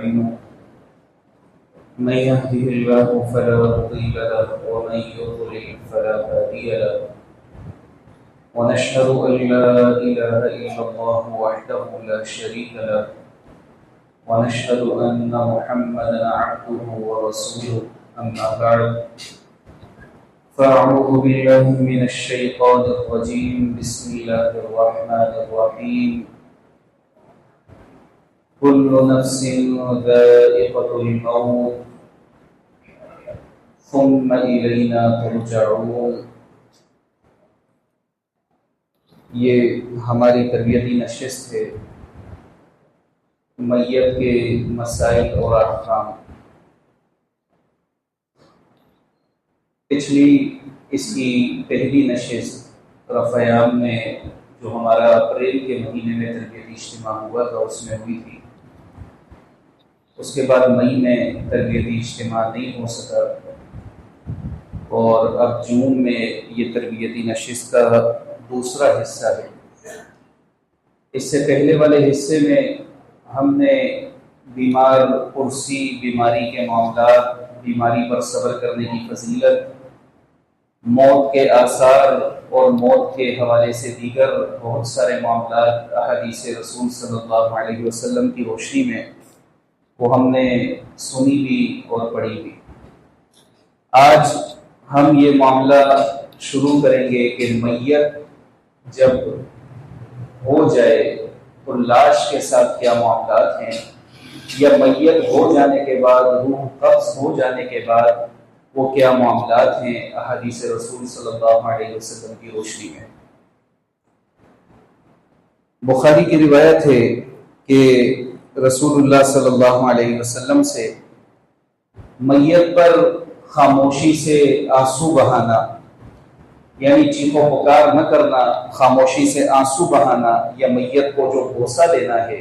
ونستعينه من يهده الله فلا مضل له ومن يضلل فلا هادي له ونشهد أن لا إله إلا الله وحده لا شريك له ونشهد أن محمدا عبده ورسوله أما بعد فأعوذ بالله من الشيطان الرجيم بسم الله الرحمن الرحيم كل نفس ذائقة الموت ثم إلينا ترجعون۔ یہ ہماری تربیتی نشست ہے میت کے مسائل اور احکام۔ پچھلی اس کی پہلی نشست رفع عام میں جو ہمارا اپریل کے مہینے میں تربیتی اجتماع ہوا تھا اس میں ہوئی تھی۔ اس کے بعد مئی میں تربیتی اجتماع نہیں ہو سکا اور اب جون میں یہ تربیتی نشست کا دوسرا حصہ ہے۔ اس سے پہلے والے حصے میں ہم نے بیمار پرسی، بیماری کے معاملات، بیماری پر صبر کرنے کی فضیلت، موت کے آثار اور موت کے حوالے سے دیگر بہت سارے معاملات احادیث رسول صلی اللہ علیہ وسلم کی روشنی میں وہ ہم نے سنی بھی اور پڑھی بھی۔ آج ہم یہ معاملہ شروع کریں گے کہ میت جب ہو جائے تو لاش کے ساتھ کیا معاملات ہیں، یا میت ہو جانے کے بعد، روح قبض ہو جانے کے بعد وہ کیا معاملات ہیں احادیث رسول صلی اللہ علیہ وسلم کی روشنی میں۔ بخاری کی روایت ہے کہ رسول اللہ صلی اللہ علیہ وسلم سے میت پر خاموشی سے آنسو بہانا، یعنی چیخ و پکار نہ کرنا، خاموشی سے آنسو بہانا یا میت کو جو بوسہ دینا ہے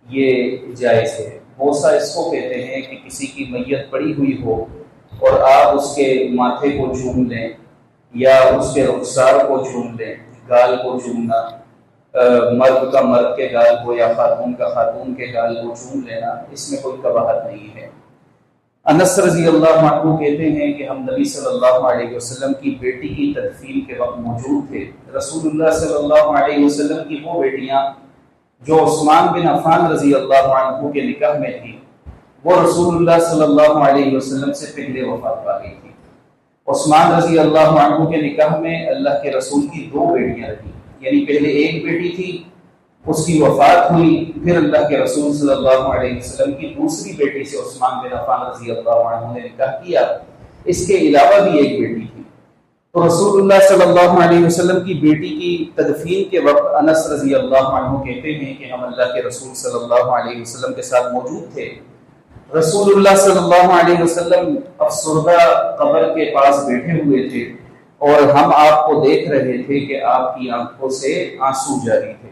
یہ جائز ہے۔ بوسہ اس کو کہتے ہیں کہ کسی کی میت پڑی ہوئی ہو اور آپ اس کے ماتھے کو چوم لیں یا اس کے رخسار کو چوم لیں، گال کو چومنا، مرد کا مرد کے گال کو یا خاتون کا خاتون کے گال کو چوم لینا، اس میں کوئی قباحت نہیں ہے۔ انس رضی اللہ عنہ کہتے ہیں کہ ہم نبی صلی اللہ علیہ وسلم کی بیٹی کی تدفین کے وقت موجود تھے۔ رسول اللہ صلی اللہ علیہ وسلم کی وہ بیٹیاں جو عثمان بن عفان رضی اللہ عنہ کے نکاح میں تھی، وہ رسول اللہ صلی اللہ علیہ وسلم سے پہلے وفات پا گئی تھی۔ عثمان رضی اللہ عنہ کے نکاح میں اللہ کے رسول کی دو بیٹیاں رہی، یعنی پہلے ایک بیٹی تھی، اس کی وفات ہوئی، پھر اللہ کے رسول صلی اللہ علیہ وسلم کی دوسری بیٹی سے عثمان بن عفان رضی اللہ عنہ نے نکاح کیا۔ اس کے علاوہ بھی ایک بیٹی تھی۔ تو رسول اللہ صلی اللہ علیہ وسلم کی بیٹی کی تدفین کے وقت انس رضی اللہ عنہ کہتے ہیں کہ ہم اللہ کے رسول صلی اللہ علیہ وسلم کے ساتھ موجود تھے۔ رسول اللہ صلی اللہ علیہ وسلم افسردہ قبر کے پاس بیٹھے ہوئے تھے اور ہم آپ کو دیکھ رہے تھے کہ آپ کی آنکھوں سے آنسو جاری تھے۔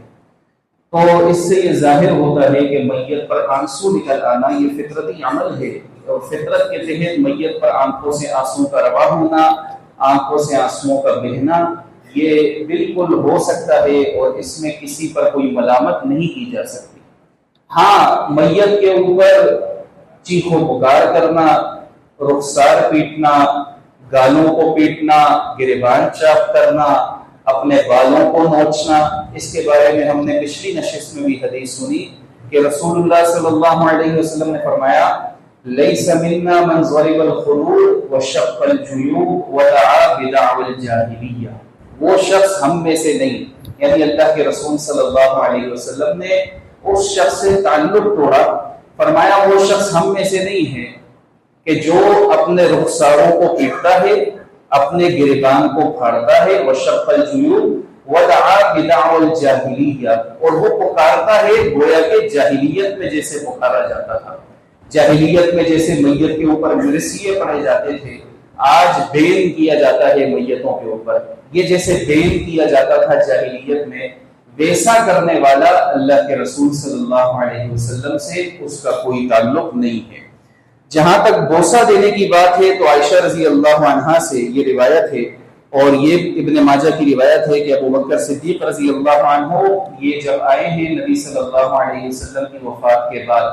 تو اس سے یہ ظاہر ہوتا ہے کہ میت پر آنسو نکل آنا یہ فطرتی عمل ہے، اور فطرت کے تحت میت پر آنکھوں سے آنسو کا روا ہونا، آنکھوں سے آنسوؤں کا بہنا یہ بالکل ہو سکتا ہے اور اس میں کسی پر کوئی ملامت نہیں کی جا سکتی۔ ہاں، میت کے اوپر چیخ و پکار کرنا، رخسار پیٹنا، گالوں کو پیٹنا، گریبان چاک کرنا، اپنے بالوں کو نوچنا، اس کے بارے میں ہم نے پچھلی نشست میں بھی حدیث سنی کہ رسول اللہ صلی اللہ علیہ وسلم نے فرمایا لیس منا من ضرب الخدود وشق الجیوب ودعا بدعوى الجاہلیہ، وہ شخص ہم میں سے نہیں، یعنی اللہ کے رسول صلی اللہ علیہ وسلم نے اس شخص سے تعلق توڑا، فرمایا وہ شخص ہم میں سے نہیں ہے کہ جو اپنے رخساروں کو پیٹتا ہے، اپنے گریبان کو پھاڑتا ہے، وشق الجیوب ودعا بدعوى الجاہلیہ، اور وہ پکارتا ہے گویا کہ جاہلیت میں جیسے پکارا جاتا تھا، جاہلیت میں جیسے میت کے اوپر مرثیے پڑھے جاتے تھے، آج بین کیا جاتا ہے میتوں کے اوپر، یہ جیسے بین کیا جاتا تھا جاہلیت میں، ویسا کرنے والا اللہ کے رسول صلی اللہ علیہ وسلم سے اس کا کوئی تعلق نہیں ہے۔ جہاں تک بوسہ دینے کی بات ہے تو عائشہ رضی اللہ عنہا سے یہ روایت ہے، اور یہ ابن ماجہ کی روایت ہے کہ ابو بکر صدیق رضی اللہ عنہ یہ جب آئے ہیں نبی صلی اللہ علیہ وسلم کی وفات کے بعد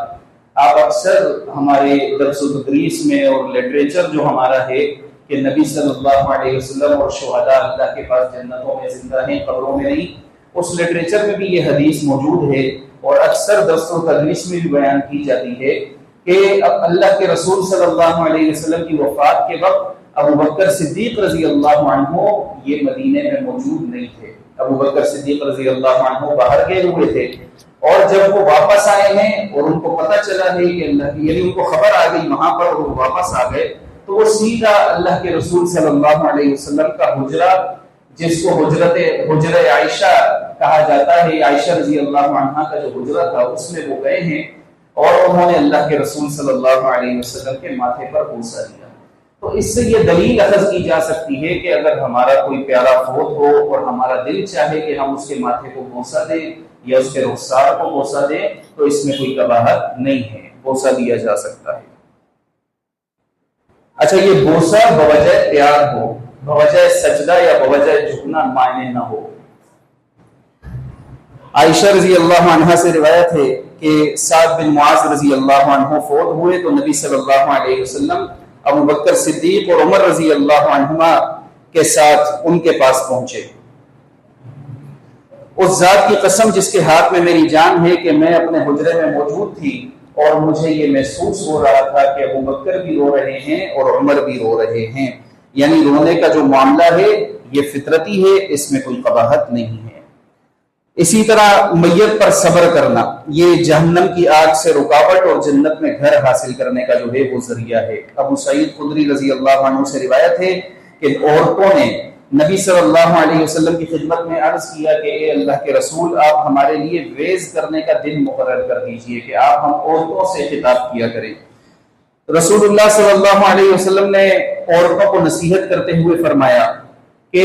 آپ اکثر ہمارے درس و تدریس میں اور لٹریچر جو ہمارا ہے کہ نبی صلی اللہ علیہ وسلم اور شہداء اللہ کے پاس جنتوں میں زندہ ہیں، قبروں میں نہیں، اس لٹریچر میں بھی یہ حدیث موجود ہے اور اکثر درس و تدریس میں بھی بیان کی جاتی ہے کہ اب اللہ کے رسول صلی اللہ علیہ وسلم کی وفات کے وقت ابو بکر صدیق رضی اللہ عنہ یہ مدینے میں موجود نہیں تھے۔ ابو بکر صدیق رضی اللہ عنہ باہر گئے ہوئے تھے، اور جب وہ واپس آئے ہیں اور ان کو پتہ چلا ہے کہ اللہ کی، یعنی ان کو خبر آ گئی وہاں پر، وہ واپس آ گئے، تو وہ سیدھا اللہ کے رسول صلی اللہ علیہ وسلم کا حجرہ، جس کو حجرہ عائشہ کہا جاتا ہے، عائشہ رضی اللہ عنہا کا جو حجرہ تھا اس میں وہ گئے ہیں اور انہوں نے اللہ کے رسول صلی اللہ علیہ وسلم کے ماتھے پر بوسہ دیا۔ تو اس سے یہ دلیل اخذ کی جا سکتی ہے کہ اگر ہمارا کوئی پیارا فوت ہو اور ہمارا دل چاہے کہ ہم اس کے ماتھے کو بوسہ دیں یا اس کے رخسار کو بوسہ دیں تو اس میں کوئی قباحت نہیں ہے، بوسہ دیا جا سکتا ہے۔ اچھا، یہ بوسہ بوجہ پیار ہو، بوجہ سجدہ یا بوجہ جھکنا معنی نہ ہو۔ عائشہ رضی اللہ عنہا سے روایت ہے کہ سعد بن معاذ رضی اللہ عنہ فوت ہوئے تو نبی صلی اللہ علیہ وسلم ابو بکر صدیق اور عمر رضی اللہ عنہما کے ساتھ ان کے پاس پہنچے۔ اس ذات کی قسم جس کے ہاتھ میں میری جان ہے کہ میں اپنے حجرے میں موجود تھی اور مجھے یہ محسوس ہو رہا تھا کہ ابو بکر بھی رو رہے ہیں اور عمر بھی رو رہے ہیں، یعنی رونے کا جو معاملہ ہے یہ فطرتی ہے، اس میں کوئی قباحت نہیں ہے۔ اسی طرح میت پر صبر کرنا یہ جہنم کی آگ سے رکاوٹ اور جنت میں گھر حاصل کرنے کا جو ہے وہ ذریعہ ہے۔ ابو سعید خدری رضی اللہ عنہ سے روایت ہے کہ عورتوں نے نبی صلی اللہ علیہ وسلم کی خدمت میں عرض کیا کہ اے اللہ کے رسول، آپ ہمارے لیے ویز کرنے کا دن مقرر کر دیجئے کہ آپ ہم عورتوں سے خطاب کیا کریں۔ رسول اللہ صلی اللہ علیہ وسلم نے عورتوں کو نصیحت کرتے ہوئے فرمایا کہ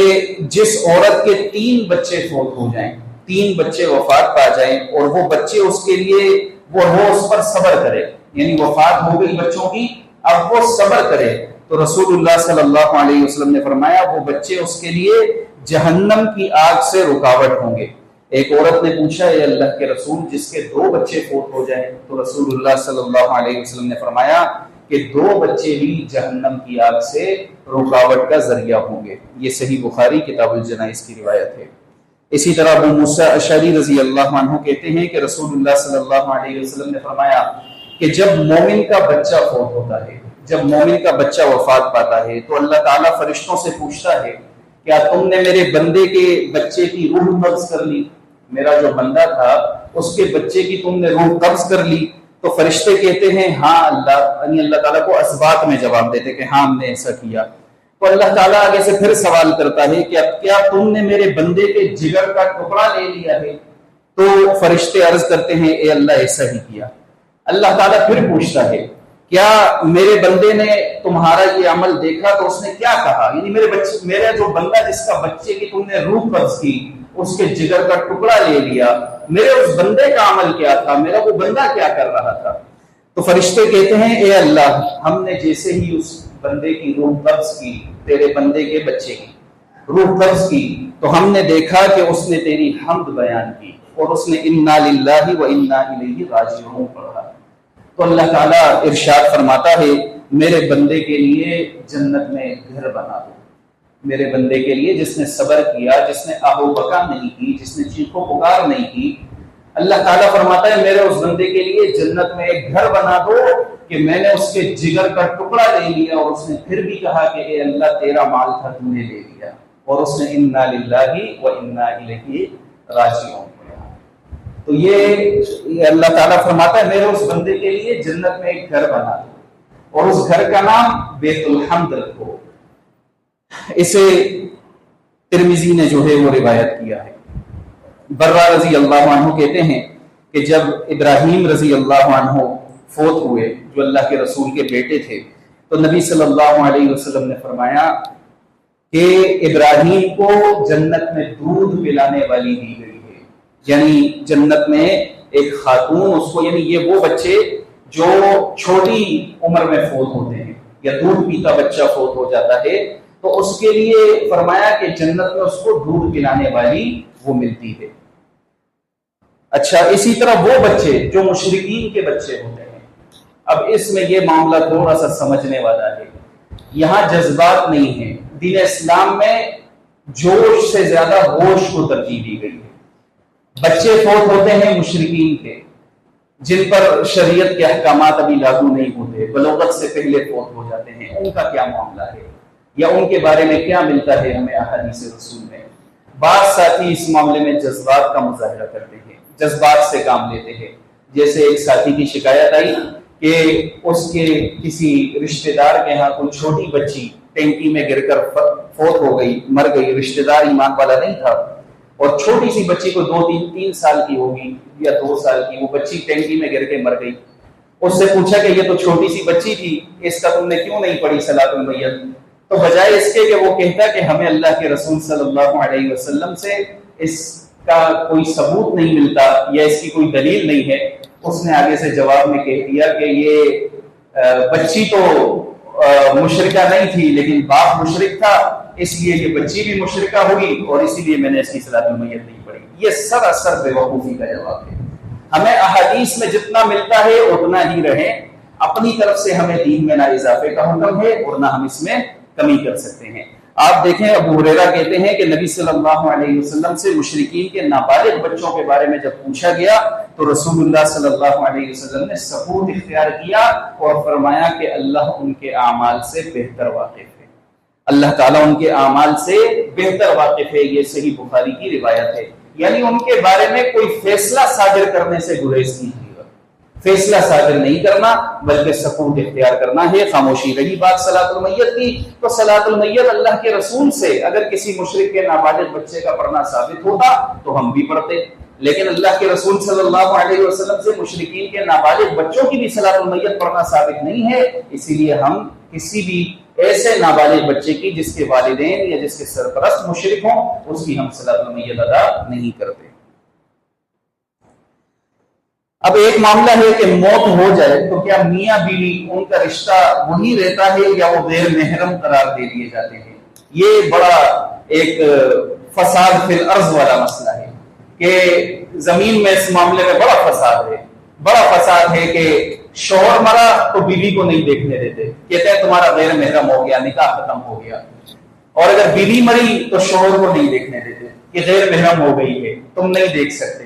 جس عورت کے 3 بچے فوت ہو جائیں، 3 بچے وفات پا جائیں اور وہ بچے اس کے لیے وہ اس پر صبر کرے، یعنی وفات ہو گئی بچوں کی، اب وہ صبر کرے، تو رسول اللہ صلی اللہ علیہ وسلم نے فرمایا وہ بچے اس کے لیے جہنم کی آگ سے رکاوٹ ہوں گے۔ ایک عورت نے پوچھا اے اللہ کے رسول جس کے 2 بچے فوت ہو جائیں، تو رسول اللہ صلی اللہ علیہ وسلم نے فرمایا کہ 2 بچے بھی جہنم کی آگ سے رکاوٹ کا ذریعہ ہوں گے۔ یہ صحیح بخاری کتاب الجنائز کی روایت ہے۔ اسی طرح ابو موسیٰ اشعری رضی اللہ عنہ کہتے ہیں کہ رسول اللہ صلی اللہ علیہ وسلم نے فرمایا کہ جب مومن کا بچہ فوت ہوتا ہے، جب مومن کا بچہ وفات پاتا ہے تو اللہ تعالیٰ فرشتوں سے پوچھتا ہے کیا تم نے میرے بندے کے بچے کی روح قبض کر لی؟ میرا جو بندہ تھا اس کے بچے کی تم نے روح قبض کر لی؟ تو فرشتے کہتے ہیں ہاں اللہ، یعنی اللہ تعالیٰ کو اسبات میں جواب دیتے کہ ہاں ہم نے ایسا کیا۔ تو اللہ تعالیٰ آگے سے پھر سوال کرتا ہے کہ اب کیا تم نے میرے بندے کے جگر کا ٹکڑا لے لیا ہے؟ تو فرشتے عرض کرتے ہیں اے اللہ ایسا ہی کیا۔ اللہ تعالیٰ پھر پوچھتا ہے کیا میرے بندے نے تمہارا یہ عمل دیکھا؟ تو اس نے کیا کہا، یعنی میرا جو بندہ جس کا بچے کی تم نے روح قبض کی، اس کے جگر کا ٹکڑا لے لیا، میرے اس بندے کا عمل کیا تھا، میرا وہ بندہ کیا کر رہا تھا؟ تو فرشتے کہتے ہیں اے اللہ، ہم نے جیسے ہی اس بندے کی روح قبض کی، تیرے بندے کے بچے کی روح قبض کی، تو ہم نے دیکھا کہ اس نے تیری حمد بیان کی اور اس نے انا للہ و انا الیہ راجعون پڑھا۔ تو اللہ تعالیٰ ارشاد فرماتا ہے میرے بندے کے لیے جنت میں گھر بنا دو، میرے بندے کے لیے جس نے صبر کیا، جس نے آہ و بکا نہیں کی، جس نے چیخ و پکار نہیں کی، اللہ تعالیٰ فرماتا ہے میرے اس بندے کے لیے جنت میں ایک گھر بنا دو کہ میں نے اس کے جگر کا ٹکڑا لے لیا اور اس نے پھر بھی کہا کہ اے اللہ تیرا مال تھا تو نے لے لیا، اور اس نے انا للہ و انا الیہ راجعون۔ تو یہ اللہ تعالیٰ فرماتا ہے میرے اس بندے کے لیے جنت میں ایک گھر بنا دو اور اس گھر کا نام بیت الحمد رکھو۔ اسے ترمذی نے جو ہے وہ روایت کیا ہے۔ برہ رضی اللہ عنہ کہتے ہیں کہ جب ابراہیم رضی اللہ عنہ فوت ہوئے جو اللہ کے رسول کے بیٹے تھے، تو نبی صلی اللہ علیہ وسلم نے فرمایا کہ ابراہیم کو جنت میں دودھ پلانے والی دی گئی ہے، یعنی جنت میں ایک خاتون اس کو، یعنی یہ وہ بچے جو چھوٹی عمر میں فوت ہوتے ہیں یا دودھ پیتا بچہ فوت ہو جاتا ہے تو اس کے لیے فرمایا کہ جنت میں اس کو دودھ پلانے والی وہ ملتی ہے۔ اچھا، اسی طرح وہ بچے جو مشرکین کے بچے ہوتے ہیں، اب اس میں یہ معاملہ تھوڑا سا سمجھنے والا ہے. یہاں جذبات نہیں ہیں. دین اسلام میں جوش سے زیادہ ہوش کو ترجیح دی گئی ہے. بچے فوت ہوتے ہیں مشرکین کے، جن پر شریعت کے احکامات ابھی لاگو نہیں ہوتے، بلوغت سے پہلے فوت ہو جاتے ہیں، ان کا کیا معاملہ ہے یا ان کے بارے میں کیا ملتا ہے ہمیں احادیث رسول میں؟ بعض ساتھی اس معاملے میں جذبات کا مظاہرہ کرتے ہیں، جذبات سے کام لیتے ہیں. جیسے ایک ساتھی کی شکایت آئی کہ اس کے کسی رشتہ دار کے ہاں کوئی چھوٹی بچی ٹینکی میں گر کر فوت ہو گئی، مر گئی. رشتہ دار ایمان والا نہیں تھا اور چھوٹی سی بچی کو 2-3 سال کی ہوگی یا 2 سال کی، وہ بچی ٹینکی میں گر کے مر گئی. اس سے پوچھا کہ یہ تو چھوٹی سی بچی تھی، اس کا تم نے کیوں نہیں پڑھی صلاۃ المیت؟ تو بجائے اس کے کہ وہ کہتا کہ ہمیں اللہ کے رسول صلی اللہ علیہ وسلم سے اس کا کوئی ثبوت نہیں ملتا یا اس کی کوئی دلیل نہیں ہے، اس نے آگے سے جواب میں کہہ دیا کہ یہ بچی تو مشرکہ نہیں تھی لیکن باپ مشرک تھا، اس لیے یہ بچی بھی مشرکہ ہوگی اور اسی لیے میں نے اس کی صلاۃ المیت نہیں پڑھی. یہ سراسر بے وقوفی کا جواب ہے. ہمیں احادیث میں جتنا ملتا ہے اتنا ہی رہیں. اپنی طرف سے ہمیں دین میں نہ اضافے کا حکم ہے اور نہ ہم اس میں کمی کر سکتے ہیں. آپ دیکھیں ابو ہریرہ کہتے ہیں کہ نبی صلی اللہ علیہ وسلم سے مشرکین کے نابالغ بچوں کے بارے میں جب پوچھا گیا تو رسول اللہ صلی اللہ علیہ وسلم نے سکوت اختیار کیا اور فرمایا کہ اللہ ان کے اعمال سے بہتر واقف ہے. اللہ تعالیٰ ان کے اعمال سے بہتر واقف ہے. یہ صحیح بخاری کی روایت ہے. یعنی ان کے بارے میں کوئی فیصلہ صادر کرنے سے گریز نہیں ہوگا. فیصلہ صادر نہیں کرنا بلکہ سکوت اختیار کرنا ہے، خاموشی. رہی بات صلاۃ المیت کی، تو صلاۃ المیت اللہ کے رسول سے اگر کسی مشرک کے نابالغ بچے کا پڑھنا ثابت ہوتا تو ہم بھی پڑھتے، لیکن اللہ کے رسول صلی اللہ علیہ وسلم سے مشرکین کے نابالغ بچوں کی بھی صلاۃ المیت پڑھنا ثابت نہیں ہے. اسی لیے ہم کسی بھی ایسے نابالغ بچے کی جس کے والدین یا جس کے سرپرست مشرک ہوں اس کی ہم صلاۃ المیت ادا نہیں کرتے. اب ایک معاملہ ہے کہ موت ہو جائے تو کیا میاں بیوی ان کا رشتہ وہی رہتا ہے یا وہ غیر محرم قرار دے دیے جاتے ہیں؟ یہ بڑا ایک فساد فی الارض والا مسئلہ ہے کہ زمین میں اس معاملے میں بڑا فساد ہے کہ شوہر مرا تو بیوی کو نہیں دیکھنے دیتے، کہتے ہیں تمہارا غیر محرم ہو گیا، نکاح ختم ہو گیا. اور اگر بیوی مری تو شوہر کو نہیں دیکھنے دیتے کہ غیر محرم ہو گئی ہے، تم نہیں دیکھ سکتے.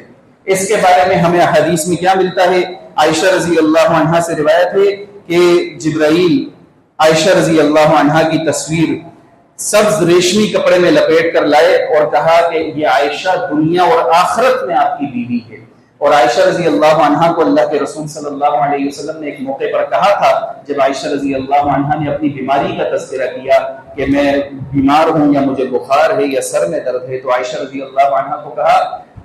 اس کے بارے میں ہمیں حدیث میں کیا ملتا ہے؟ عائشہ رضی اللہ عنہا سے روایت ہے کہ جبرائیل عائشہ رضی اللہ عنہا کی تصویر سبز ریشمی کپڑے میں لپیٹ کر لائے اور کہا کہ یہ عائشہ دنیا اور آخرت میں آپ کی بیوی ہے. اور عائشہ رضی اللہ عنہا کو اللہ کے رسول صلی اللہ علیہ وسلم نے ایک موقع پر کہا تھا جب عائشہ رضی اللہ عنہا نے اپنی بیماری کا تذکرہ کیا کہ میں بیمار ہوں یا مجھے بخار ہے یا سر میں درد ہے، تو عائشہ رضی اللہ عنہا کو کہا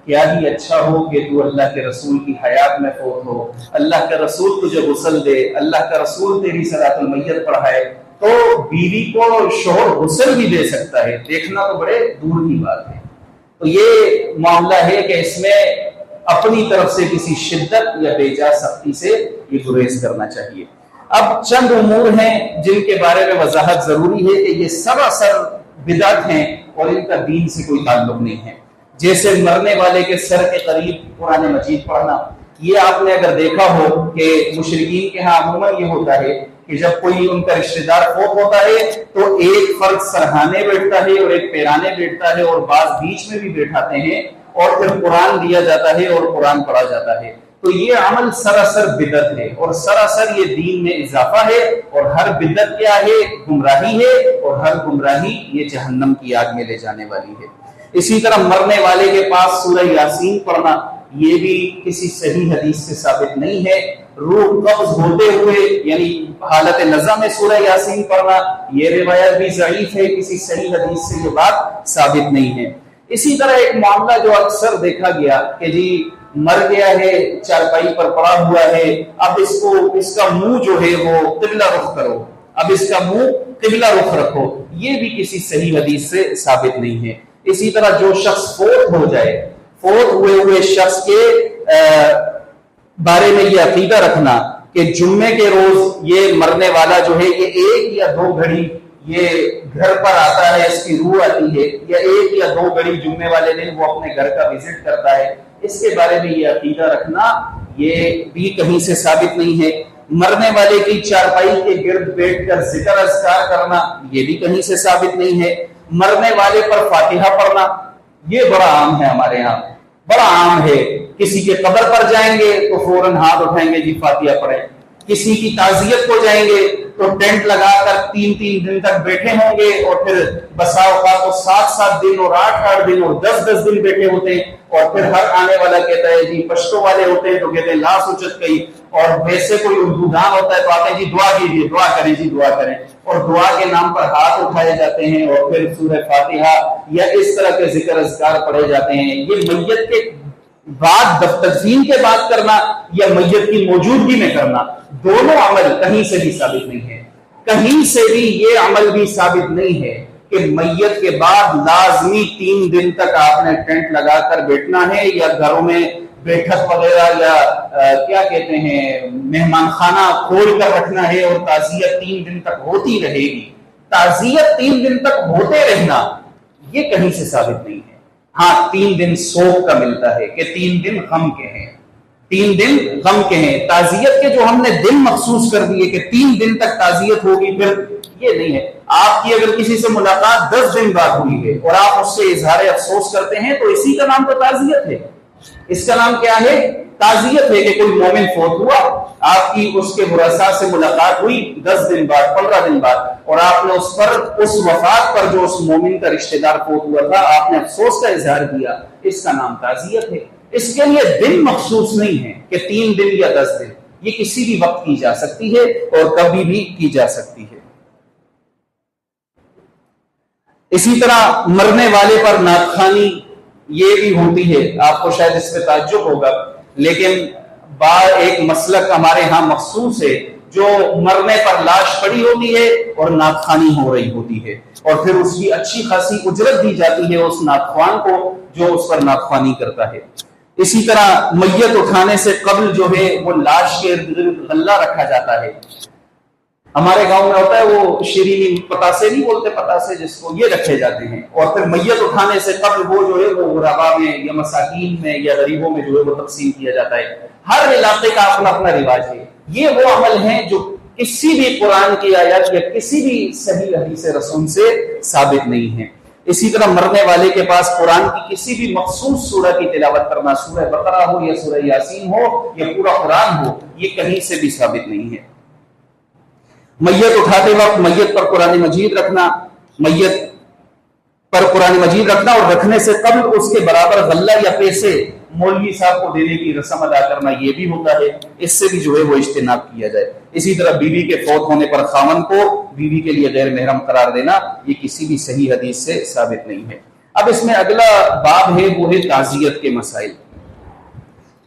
کیا ہی اچھا ہو کہ تو اللہ کے رسول کی حیات میں فوت ہو، اللہ کا رسول تجھے غسل دے، اللہ کا رسول تیری صلاۃ المیت پڑھائے. تو بیوی کو شوہر غسل بھی دے سکتا ہے، دیکھنا تو بڑے دور کی بات ہے. تو یہ معاملہ ہے کہ اس میں اپنی طرف سے کسی شدت یا بے جا سختی سے یہ گریز کرنا چاہیے. اب چند امور ہیں جن کے بارے میں وضاحت ضروری ہے کہ یہ سراسر بدعت ہیں اور ان کا دین سے کوئی تعلق نہیں ہے. جیسے مرنے والے کے سر کے قریب قرآن مجید پڑھنا. یہ آپ نے اگر دیکھا ہو کہ مشرکین کے ہاں عموماً یہ ہوتا ہے کہ جب کوئی ان کا رشتہ دار فوت ہوتا ہے تو ایک فرد سرہانے بیٹھتا ہے اور ایک پیرانے بیٹھتا ہے اور بعض بیچ میں بھی بیٹھاتے ہیں اور پھر قرآن دیا جاتا ہے اور قرآن پڑھا جاتا ہے. تو یہ عمل سراسر بدعت ہے اور سراسر یہ دین میں اضافہ ہے اور ہر بدعت کیا ہے؟ گمراہی ہے اور ہر گمراہی یہ جہنم کی آگ میں لے جانے والی ہے. اسی طرح مرنے والے کے پاس سورہ یاسین پڑھنا یہ بھی کسی صحیح حدیث سے ثابت نہیں ہے. روح قبض ہوتے ہوئے یعنی حالت نزع میں سورہ یاسین پڑھنا یہ روایت بھی ضعیف ہے، کسی صحیح حدیث سے یہ بات ثابت نہیں ہے. اسی طرح ایک معاملہ جو اکثر دیکھا گیا کہ جی مر گیا ہے، چارپائی پر پڑا ہوا ہے، اب اس کا منہ جو ہے وہ قبلہ رخ کرو، اب اس کا منہ قبلہ رخ رکھو، یہ بھی کسی صحیح حدیث سے ثابت نہیں ہے. اسی طرح جو شخص فوت ہو جائے، فوت ہوئے شخص کے بارے میں یہ عقیدہ رکھنا کہ جمعے کے روز یہ مرنے والا جو ہے یہ 1 یا 2 گھڑی یہ گھر پر آتا ہے، اس کی روح آتی ہے، یا 1 یا 2 گھڑی جمعے والے دن وہ اپنے گھر کا وزٹ کرتا ہے، اس کے بارے میں یہ عقیدہ رکھنا یہ بھی کہیں سے ثابت نہیں ہے. مرنے والے کی چارپائی کے گرد بیٹھ کر ذکر اذکار کرنا یہ بھی کہیں سے ثابت نہیں ہے۔ مرنے والے پر فاتحہ پڑھنا یہ بڑا عام ہے، ہمارے ہاں بڑا عام ہے، کسی کے قبر پر جائیں گے تو فوراً ہاتھ اٹھائیں گے جی فاتحہ پڑھیں، کسی کی تعزیت کو جائیں گے تو ٹینٹ لگا کر 3 دن تک بیٹھے ہوں گے، اور پھر بسا اوقات تو 7 دن اور 8 دن اور 10 دن بیٹھے ہوتے ہیں، اور پھر ہر آنے والا کہتا ہے جی پشتو والے ہوتے ہیں تو کہتے ہیں لاس اچت گئی، اور ویسے کوئی اردو دان ہوتا ہے تو آتے ہیں جی دعا کیجیے، دعا کریں جی دعا کریں، اور دعا کے نام پر ہاتھ اٹھائے جاتے ہیں، اور پھر سورہ فاتحہ یا اس طرح کے ذکر اذکار پڑھے جاتے ہیں۔ یہ میت کے بعد تدفین کے بعد کرنا یا میت کی موجودگی میں کرنا، دونوں عمل کہیں سے بھی ثابت نہیں ہے۔ کہیں سے بھی یہ عمل بھی ثابت نہیں ہے کہ میت کے بعد لازمی 3 دن تک آپ نے ٹینٹ لگا کر بیٹھنا ہے، یا گھروں میں بیٹھک وغیرہ یا کیا کہتے ہیں مہمان خانہ کھول کر رکھنا ہے اور تعزیت 3 دن تک ہوتی رہے گی۔ تعزیت 3 دن تک ہوتے رہنا یہ کہیں سے ثابت نہیں ہے۔ ہاں 3 دن سوگ کا ملتا ہے کہ 3 دن غم کے ہیں، 3 دن غم کے ہیں۔ تعزیت کے جو ہم نے دن مخصوص کر دیے کہ 3 دن تک تعزیت ہوگی، پھر یہ نہیں ہے۔ آپ کی اگر کسی سے ملاقات 10 دن بعد ہوئی ہے اور آپ اس سے اظہار افسوس کرتے ہیں تو اسی کا نام تو تعزیت ہے۔ اس کا نام کیا ہے؟ تعزیت ہے کہ کوئی مومن فوت ہوا، آپ کی اس کے ورثاء سے ملاقات ہوئی 10 دن بعد 15 دن بعد، اور آپ نے اس پر اس وفات پر جو اس مومن کا رشتہ دار فوت ہوا تھا آپ نے افسوس کا اظہار کیا، اس کا نام تعزیت ہے۔ اس کے لیے دن مخصوص نہیں ہے کہ 3 دن یا 10 دن، یہ کسی بھی وقت کی جا سکتی ہے اور کبھی بھی کی جا سکتی ہے۔ اسی طرح مرنے والے پر ناخوانی یہ بھی ہوتی ہے، آپ کو شاید اس پہ تعجب ہوگا، لیکن ایک مسلک ہمارے ہاں مخصوص ہے جو مرنے پر لاش پڑی ہوتی ہے اور ناخوانی ہو رہی ہوتی ہے، اور پھر اس کی اچھی خاصی اجرت دی جاتی ہے اس ناخوان کو جو اس پر ناخوانی کرتا ہے۔ اسی طرح میت اٹھانے سے قبل جو ہے وہ لاش کے غلہ رکھا جاتا ہے۔ ہمارے گاؤں میں ہوتا ہے وہ شیرینی پتاسے نہیں بولتے، پتاسے جس کو، یہ رکھے جاتے ہیں، اور پھر میت اٹھانے سے قبل وہ جو ہے وہ غربا میں یا مساکین میں یا غریبوں میں جو ہے وہ تقسیم کیا جاتا ہے۔ ہر علاقے کا اپنا اپنا رواج ہے۔ یہ وہ عمل ہیں جو کسی بھی قرآن کی آیت یا کسی بھی صحیح حدیث رسول سے ثابت نہیں ہے۔ اسی طرح مرنے والے کے پاس قرآن کی کسی بھی مخصوص سورہ کی تلاوت کرنا، سورہ بقرہ ہو یا سورہ یاسین ہو یا پورا قرآن ہو، یہ کہیں سے بھی ثابت نہیں ہے۔ میت اٹھاتے وقت میت پر قرآن مجید رکھنا، میت پر قرآن مجید رکھنا اور رکھنے سے قبل اس کے برابر غلہ یا پیسے مولوی صاحب کو دینے کی رسم ادا کرنا یہ بھی ہوتا ہے، اس سے بھی جو ہے وہ اجتناب کیا جائے۔ اسی طرح بیوی کے فوت ہونے پر خاوند کو بیوی کے لیے غیر محرم قرار دینا یہ کسی بھی صحیح حدیث سے ثابت نہیں ہے۔ اب اس میں اگلا باب ہے وہ ہے تعزیت کے مسائل۔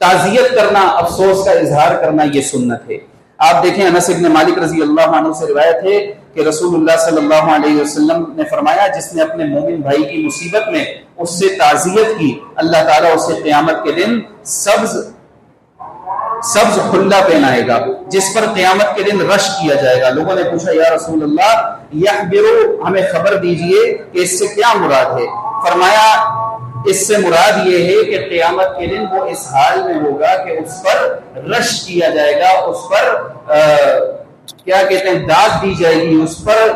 تعزیت کرنا، افسوس کا اظہار کرنا یہ سنت ہے۔ آپ دیکھیں انس بن مالک رضی اللہ عنہ سے روایت ہے کہ رسول اللہ صلی اللہ علیہ وسلم نے فرمایا جس نے اپنے مومن بھائی کی مصیبت میں اس سے تعزیت کی، اللہ تعالیٰ اسے قیامت کے دن سبز حلہ پہنائے گا جس پر قیامت کے دن رش کیا جائے گا۔ لوگوں نے پوچھا یا رسول اللہ یخبرو، ہمیں خبر دیجئے کہ اس سے کیا مراد ہے؟ فرمایا اس سے مراد یہ ہے کہ قیامت کے دن وہ اس حال میں ہوگا کہ اس پر رش کیا جائے گا، اس پر کیا کہتے ہیں داد دی جائے گی، اس پر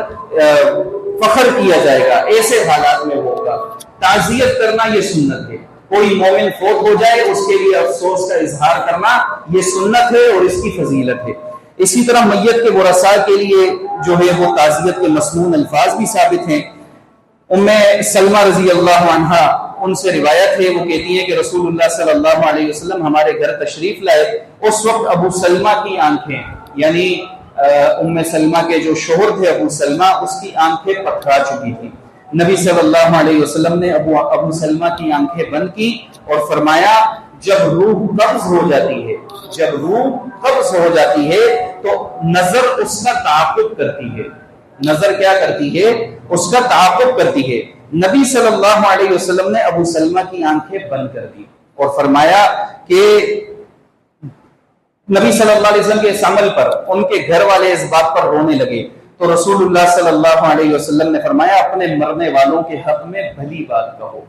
فخر کیا جائے گا، ایسے حالات میں ہوگا۔ تعزیت کرنا یہ سنت ہے، کوئی مومن فوت ہو جائے اس کے لیے افسوس کا اظہار کرنا یہ سنت ہے اور اس کی فضیلت ہے۔ اسی طرح میت کے ورثاء کے لیے جو ہے وہ تعزیت کے مسنون الفاظ بھی ثابت ہیں۔ ام سلمہ رضی اللہ عنہا ان سے روایت ہے، وہ کہتی ہے کہ رسول اللہ صلی اللہ علیہ وسلم ہمارے گھر تشریف لائے، اس وقت ابو سلمہ کی آنکھیں، یعنی ام سلمہ کے جو شوہر تھے ابو سلمہ، اس کی آنکھیں پتھرا چکی تھی۔ نبی صلی اللہ علیہ وسلم نے ابو سلمہ کی آنکھیں بند کی اور فرمایا جب روح قبض ہو جاتی ہے، جب روح قبض ہو جاتی ہے تو نظر اس کا تعاقب کرتی ہے، نظر کیا کرتی ہے؟ اس کا تعاقب کرتی ہے۔ نبی صلی اللہ علیہ وسلم نے ابو سلمہ کی آنکھیں بند کر دی اور فرمایا کہ نبی صلی اللہ علیہ وسلم کے اس عمل پر ان کے گھر والے اس بات پر رونے لگے تو رسول اللہ صلی اللہ علیہ وسلم نے فرمایا اپنے مرنے والوں کے حق میں بھلی بات کہو،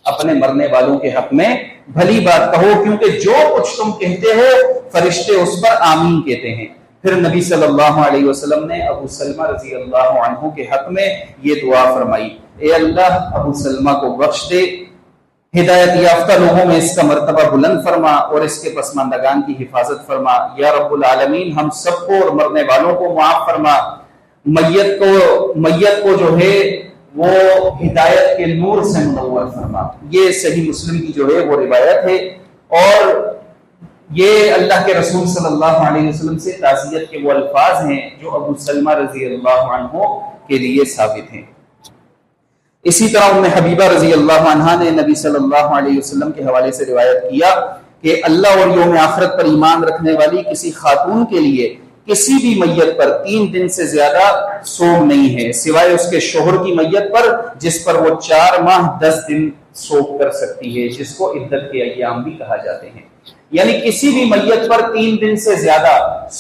اپنے مرنے والوں کے حق میں بھلی بات کہو، کیونکہ جو کچھ تم کہتے ہو فرشتے اس پر آمین کہتے ہیں۔ پھر نبی صلی اللہ علیہ وسلم نے ابو سلمہ رضی اللہ عنہ کے حق میں یہ دعا فرمائی، اے اللہ ابو سلمہ کو بخش دے، ہدایت یافتہ لوگوں میں اس کا مرتبہ بلند فرما اور اس کے پسماندگان کی حفاظت فرما، یا رب العالمین ہم سب کو اور مرنے والوں کو معاف فرما، میت کو جو ہے وہ ہدایت کے نور سے منور فرما۔ یہ صحیح مسلم کی جو ہے وہ روایت ہے، اور یہ اللہ کے رسول صلی اللہ علیہ وسلم سے تعزیت کے وہ الفاظ ہیں جو ابو سلمہ رضی اللہ عنہ کے لیے ثابت ہیں۔ اسی طرح ام حبیبہ رضی اللہ عنہا نے نبی صلی اللہ علیہ وسلم کے حوالے سے روایت کیا کہ اللہ اور یوم آخرت پر ایمان رکھنے والی کسی خاتون کے لیے کسی بھی میت پر 3 دن سے زیادہ سوگ نہیں ہے، سوائے اس کے شوہر کی میت پر جس پر وہ 4 ماہ 10 دن سوگ کر سکتی ہے، جس کو عدت کے ایام بھی کہا جاتے ہیں۔ یعنی کسی بھی میت پر 3 دن سے زیادہ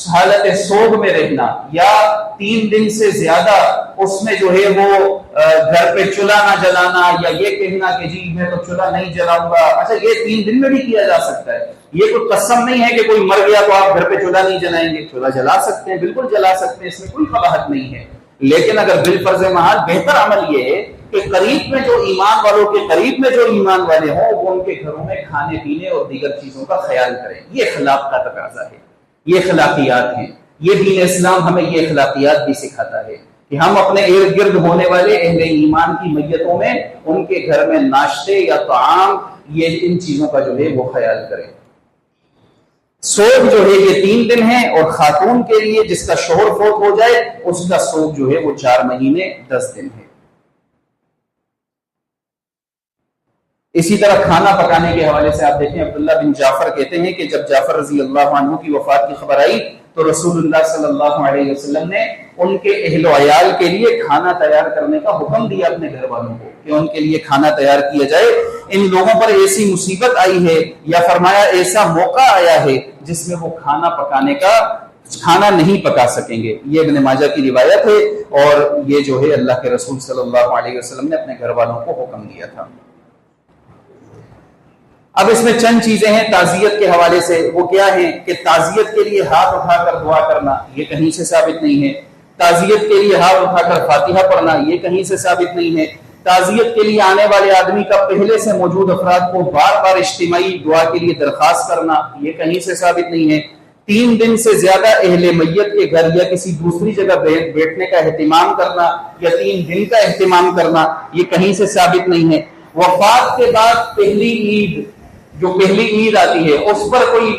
حالت سوگ میں رہنا، یا 3 دن سے زیادہ اس میں جو ہے وہ گھر پہ چولہا نہ جلانا، یا یہ کہنا کہ جی میں تو چولہا نہیں جلاؤں گا، اچھا یہ 3 دن میں بھی کیا جا سکتا ہے۔ یہ کوئی قسم نہیں ہے کہ کوئی مر گیا تو آپ گھر پہ چولہا نہیں جلائیں گے، چولہا جلا سکتے ہیں، بالکل جلا سکتے ہیں، اس میں کوئی قباحت نہیں ہے۔ لیکن اگر بالفرض محال بہتر عمل یہ ہے کہ قریب میں جو ایمان والوں کے قریب میں جو ایمان والے ہوں وہ ان کے گھروں میں کھانے پینے اور دیگر چیزوں کا خیال کریں۔ یہ اخلاق کا تقاضا ہے، یہ اخلاقیات ہیں، یہ دین اسلام ہمیں یہ اخلاقیات بھی سکھاتا ہے کہ ہم اپنے ارد گرد ہونے والے اہل ایمان کی میتوں میں ان کے گھر میں ناشتے یا طعام، یہ ان چیزوں کا جو ہے وہ خیال کریں۔ سوگ جو ہے یہ 3 دن ہے، اور خاتون کے لیے جس کا شوہر فوت ہو جائے اس کا سوگ جو ہے وہ 4 مہینے 10 دن ہے۔ اسی طرح کھانا پکانے کے حوالے سے آپ دیکھیں، عبداللہ بن جعفر کہتے ہیں کہ جب جعفر رضی اللہ عنہ کی وفات کی خبر آئی تو رسول اللہ صلی اللہ علیہ وسلم نے ان کے اہل و عیال کے لیے کھانا تیار کرنے کا حکم دیا اپنے گھر والوں کو کہ ان کے لیے کھانا تیار کیا جائے۔ ان لوگوں پر ایسی مصیبت آئی ہے، یا فرمایا ایسا موقع آیا ہے جس میں وہ کھانا نہیں پکا سکیں گے۔ یہ ابن ماجہ کی روایت ہے، اور یہ جو ہے اللہ کے رسول صلی اللہ علیہ وسلم نے اپنے گھر والوں کو حکم دیا تھا۔ اب اس میں چند چیزیں ہیں تعزیت کے حوالے سے، وہ کیا ہیں کہ تعزیت کے لیے ہاتھ اٹھا کر دعا کرنا یہ کہیں سے ثابت نہیں ہے، تعزیت کے لیے ہاتھ اٹھا کر فاتحہ پڑھنا یہ کہیں سے ثابت نہیں ہے، تعزیت کے لیے آنے والے آدمی کا پہلے سے موجود افراد کو بار بار اجتماعی دعا کے لیے درخواست کرنا یہ کہیں سے ثابت نہیں ہے، 3 دن سے زیادہ اہل میت کے گھر یا کسی دوسری جگہ بیٹھنے کا اہتمام کرنا یا 3 دن کا اہتمام کرنا یہ کہیں سے ثابت نہیں ہے۔ وفات کے بعد پہلی عید، جو پہلی عید آتی ہے، اس پر کوئی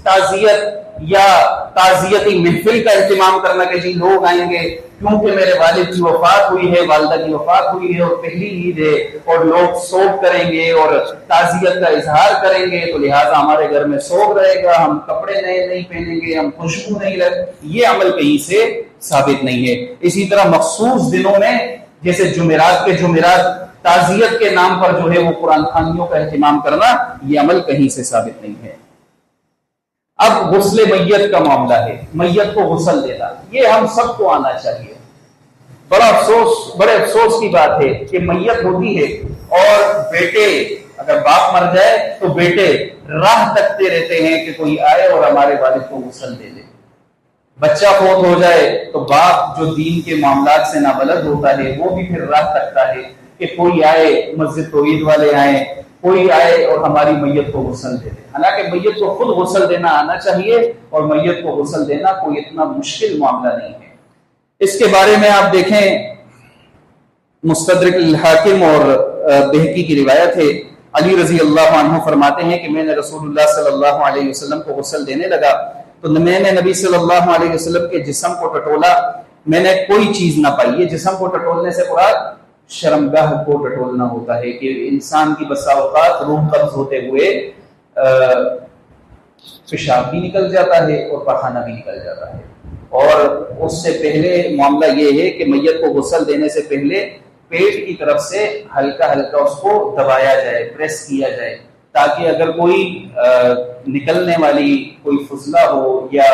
تعزیت یا تعزیتی محفل کا اہتمام کرنا کہ جی لوگ آئیں گے کیونکہ میرے والد کی وفات ہوئی ہے، والدہ کی وفات ہوئی ہے اور پہلی عید ہے، اور لوگ سوگ کریں گے اور تعزیت کا اظہار کریں گے، تو لہٰذا ہمارے گھر میں سوگ رہے گا، ہم کپڑے نئے نہیں پہنیں گے، ہم خوشبو نہیں لگیں، یہ عمل کہیں سے ثابت نہیں ہے۔ اسی طرح مخصوص دنوں میں جیسے جمعرات کے جمعرات تعزیت کے نام پر جو ہے وہ قرآن خوانیوں کا اہتمام کرنا یہ عمل کہیں سے ثابت نہیں ہے۔ اب غسل میت کا معاملہ ہے، میت کو غسل دینا یہ ہم سب کو آنا چاہیے۔ بڑے افسوس کی بات ہے کہ میت ہوتی ہے اور بیٹے، اگر باپ مر جائے تو بیٹے راہ تکتے رہتے ہیں کہ کوئی آئے اور ہمارے والد کو غسل دے دے۔ بچہ فوت ہو جائے تو باپ جو دین کے معاملات سے نابلد ہوتا ہے وہ بھی پھر راہ تکتا ہے کہ کوئی آئے، مسجد توحید والے آئیں، کوئی آئے اور ہماری میت کو غسل دے دے۔ حالانکہ میت کو خود غسل دینا آنا چاہیے، اور میت کو غسل دینا کوئی اتنا مشکل معاملہ نہیں ہے۔ اس کے بارے میں آپ دیکھیں مستدرک الحاکم اور بہقی کی روایت ہے، علی رضی اللہ عنہ فرماتے ہیں کہ میں نے رسول اللہ صلی اللہ علیہ وسلم کو غسل دینے لگا تو میں نے نبی صلی اللہ علیہ وسلم کے جسم کو ٹٹولا، میں نے کوئی چیز نہ پائی۔ یہ جسم کو ٹٹولنے سے مراد شرمگاہ کو ٹٹولنا ہوتا ہے کہ انسان کی بسا اوقات روح قبض ہوتے ہوئے پیشاب بھی نکل جاتا ہے اور پخانہ بھی نکل جاتا ہے، اور اس سے پہلے معاملہ یہ ہے کہ میت کو غسل دینے سے پہلے پیٹ کی طرف سے ہلکا ہلکا اس کو دبایا جائے، پریس کیا جائے، تاکہ اگر کوئی نکلنے والی کوئی فضلہ ہو یا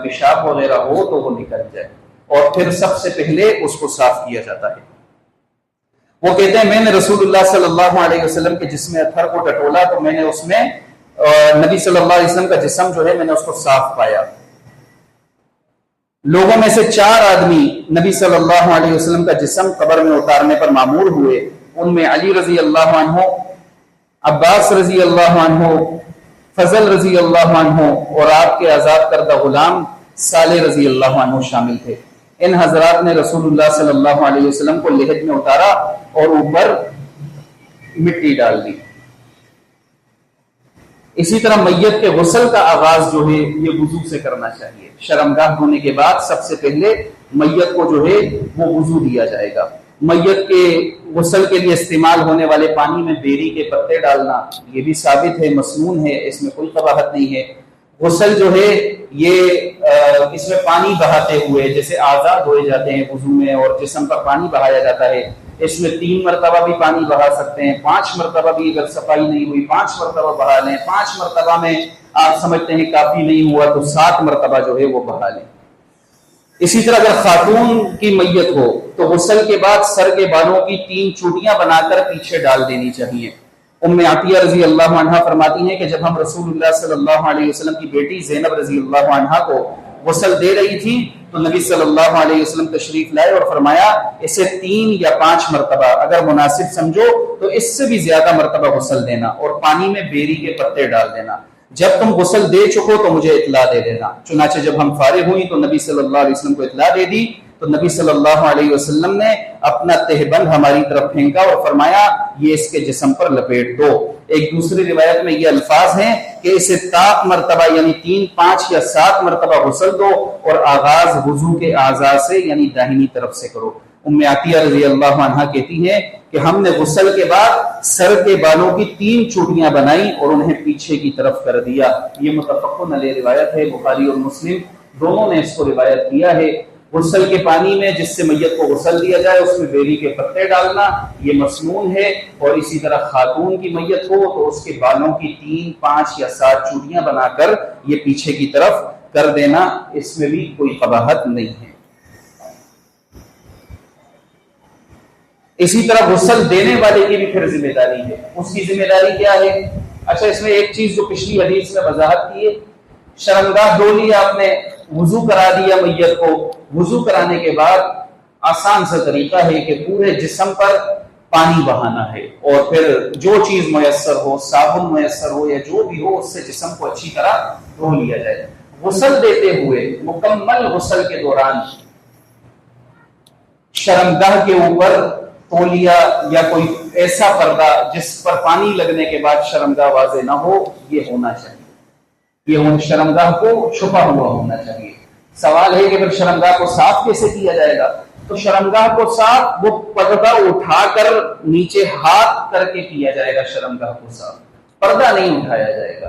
پیشاب وغیرہ ہو تو وہ نکل جائے، اور پھر سب سے پہلے اس کو صاف کیا جاتا ہے۔ وہ کہتے ہیں میں نے رسول اللہ صلی اللہ علیہ وسلم کے جسم اطہر کو ٹٹولا تو میں نے اس میں نبی صلی اللہ علیہ وسلم کا جسم جو ہے میں نے اس کو صاف پایا۔ لوگوں میں سے 4 آدمی نبی صلی اللہ علیہ وسلم کا جسم قبر میں اتارنے پر مامور ہوئے. ان میں علی رضی اللہ عنہ، عباس رضی اللہ عنہ، فضل رضی اللہ عنہ اور آپ کے آزاد کردہ غلام صالح رضی اللہ عنہ شامل تھے. ان حضرات نے رسول اللہ صلی اللہ علیہ وسلم کو لحد میں اتارا اور اوپر مٹی ڈال دی. اسی طرح میت کے غسل کا آغاز جو ہے یہ وضو سے کرنا چاہیے. شرمگاہ دھونے کے بعد سب سے پہلے میت کو جو ہے وہ وضو دیا جائے گا. میت کے غسل کے لیے استعمال ہونے والے پانی میں بیری کے پتے ڈالنا یہ بھی ثابت ہے، مسنون ہے، اس میں کوئی قباحت نہیں ہے. غسل جو ہے یہ اس میں پانی بہاتے ہوئے، جیسے اعضاء دھوئے جاتے ہیں وضو میں اور جسم پر پانی بہایا جاتا ہے، اس میں 3 مرتبہ بھی پانی بہا سکتے ہیں، 5 مرتبہ بھی اگر صفائی نہیں ہوئی 5 مرتبہ بہا لیں، 5 مرتبہ میں آپ سمجھتے ہیں کافی نہیں ہوا تو 7 مرتبہ جو ہے وہ بہا لیں. اسی طرح اگر خاتون کی میت ہو تو غسل کے بعد سر کے بالوں کی 3 چوٹیاں بنا کر پیچھے ڈال دینی چاہیے. ام عطیہ رضی اللہ عنہا فرماتی ہیں کہ جب ہم رسول اللہ صلی اللہ علیہ وسلم کی بیٹی زینب رضی اللہ عنہا کو غسل دے رہی تھی تو نبی صلی اللہ علیہ وسلم تشریف لائے اور فرمایا اسے 3 یا 5 مرتبہ اگر مناسب سمجھو تو اس سے بھی زیادہ مرتبہ غسل دینا اور پانی میں بیری کے پتے ڈال دینا. جب تم غسل دے چکو تو مجھے اطلاع دے دینا. چنانچہ جب ہم فارغ ہوئی تو نبی صلی اللہ علیہ وسلم کو اطلاع دے دی تو نبی صلی اللہ علیہ وسلم نے اپنا تہبند ہماری طرف پھینکا اور فرمایا یہ اس کے جسم پر لپیٹ دو. ایک دوسری روایت میں یہ الفاظ ہیں کہ اسے 7 مرتبہ یعنی 3، 5 یا 7 مرتبہ غسل دو اور آغاز وضو کے اعضاء سے یعنی داہنی طرف سے کرو. ام عطیہ رضی اللہ عنہا کہتی ہیں کہ ہم نے غسل کے بعد سر کے بالوں کی 3 چوٹیاں بنائی اور انہیں پیچھے کی طرف کر دیا. یہ متفق علیہ روایت ہے، بخاری اور مسلم دونوں نے اس کو روایت کیا ہے. غسل کے پانی میں جس سے میت کو غسل دیا جائے اس میں بیری کے پتے ڈالنا یہ مسنون ہے، اور اسی طرح خاتون کی میت ہو تو اس کے بالوں کی 3، 5 یا 7 چوٹیاں بنا کر یہ پیچھے کی طرف کر دینا، اس میں بھی کوئی قباحت نہیں ہے. اسی طرح غسل دینے والے کی بھی پھر ذمہ داری ہے. اس کی ذمہ داری کیا ہے؟ اچھا، اس میں ایک چیز جو پچھلی حدیث میں وضاحت کی ہے، شرمگاہ دھو لیا آپ نے، وضو کرا دیا میت کو. وضو کرانے کے بعد آسان سا طریقہ ہے کہ پورے جسم پر پانی بہانا ہے اور پھر جو چیز میسر ہو، صابن میسر ہو یا جو بھی ہو، اس سے جسم کو اچھی طرح دھو لیا جائے. غسل دیتے ہوئے مکمل غسل کے دوران شرمگاہ کے اوپر تولیہ یا کوئی ایسا پردہ جس پر پانی لگنے کے بعد شرمگاہ واضح نہ ہو یہ ہونا چاہیے. یہ شرمگاہ کو چھپا ہوا ہونا چاہیے. سوال ہے کہ پھر شرمگاہ کو صاف کیسے کیا جائے گا؟ تو شرمگاہ کو صاف وہ پردہ اٹھا کر نیچے ہاتھ کر کے کیا جائے گا. شرمگاہ کو صاف پردہ نہیں اٹھایا جائے گا.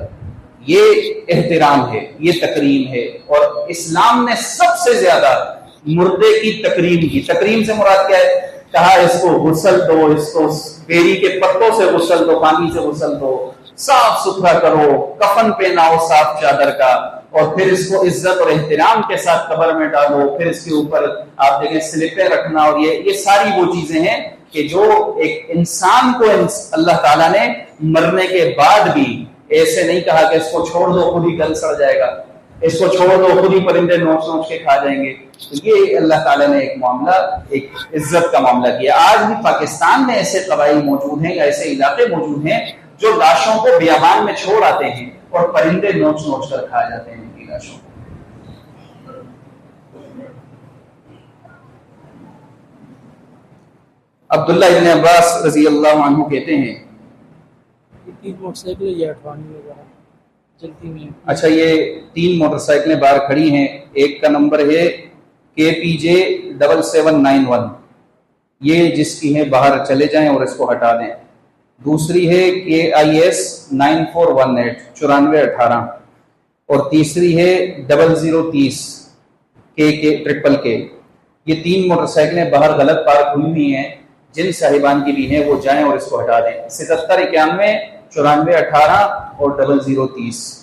یہ احترام ہے، یہ تکریم ہے. اور اسلام نے سب سے زیادہ مردے کی تکریم کی. تکریم سے مراد کیا ہے؟ کہا اس کو غسل دو، اس کو بیری کے پتوں سے غسل دو، پانی سے غسل دو، صاف ستھرا کرو، کفن پہناؤ صاف چادر کا، اور پھر اس کو عزت اور احترام کے ساتھ قبر میں ڈالو. پھر اس کے اوپر آپ دیکھیں سلپیں رکھنا، اور یہ ساری وہ چیزیں ہیں کہ جو ایک انسان کو اللہ تعالیٰ نے مرنے کے بعد بھی ایسے نہیں کہا کہ اس کو چھوڑ دو خود ہی گل سڑ جائے گا، اس کو چھوڑ دو خود ہی پرندے نوچ نوچ کے کھا جائیں گے. تو یہ اللہ تعالیٰ نے ایک معاملہ، ایک عزت کا معاملہ کیا. آج بھی پاکستان میں ایسے قبائل موجود ہیں یا ایسے علاقے موجود ہیں جو لاشوں کو بیابان میں چھوڑ آتے ہیں اور پرندے نوچ نوچ کر کھا جاتے ہیں ان کی لاشوں کو. عبداللہ ابن عباس رضی اللہ عنہ کہتے ہیں، اچھا یہ 3 موٹر سائیکلیں باہر کھڑی ہیں. ایک کا نمبر ہے KPJ 7791، یہ جس کی ہے باہر چلے جائیں اور اس کو ہٹا دیں. دوسری ہے KIS 9418 9418، اور تیسری ہے 0030 KK. یہ 3 موٹر سائیکلیں باہر غلط پارک ہوئی ہوئی ہیں. جن صاحبان کی بھی ہیں وہ جائیں اور اس کو ہٹا دیں. 7791 9418 اور 0030.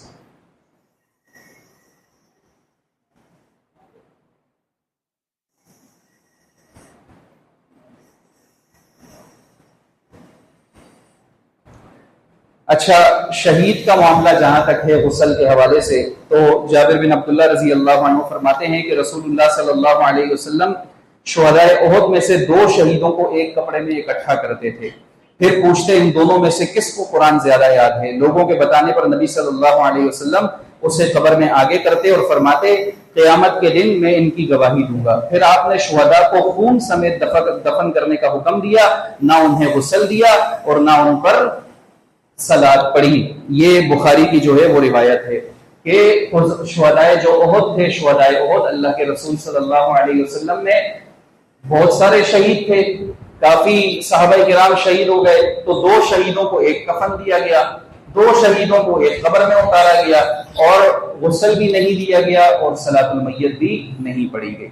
اچھا، شہید کا معاملہ جہاں تک ہے غسل کے حوالے سے، تو جابر بن عبداللہ رضی اللہ عنہ فرماتے ہیں کہ رسول اللہ صلی اللہ علیہ وسلم شہدائے احد میں سے 2 شہیدوں کو ایک کپڑے میں اکٹھا کرتے تھے، پھر پوچھتے ان دونوں میں سے کس کو قرآن زیادہ یاد ہے؟ لوگوں کے بتانے پر نبی صلی اللہ علیہ وسلم اسے قبر میں آگے کرتے اور فرماتے قیامت کے دن میں ان کی گواہی دوں گا۔ پھر آپ نے شہداء کو خون سمیت دفن کرنے کا حکم دیا، نہ انہیں غسل دیا اور نہ ان پر صلاۃ پڑھی۔ یہ بخاری کی جو ہے وہ روایت ہے کہ شہدائے جو احد تھے، شہدائے احد، اللہ کے رسول صلی اللہ علیہ وسلم نے بہت سارے شہید تھے، کافی صحابہ کرام شہید ہو گئے، تو 2 شہیدوں کو ایک کفن دیا گیا، 2 شہیدوں کو ایک قبر میں اتارا گیا، اور غسل بھی نہیں دیا گیا اور صلاۃ المیت بھی نہیں پڑھی گئی۔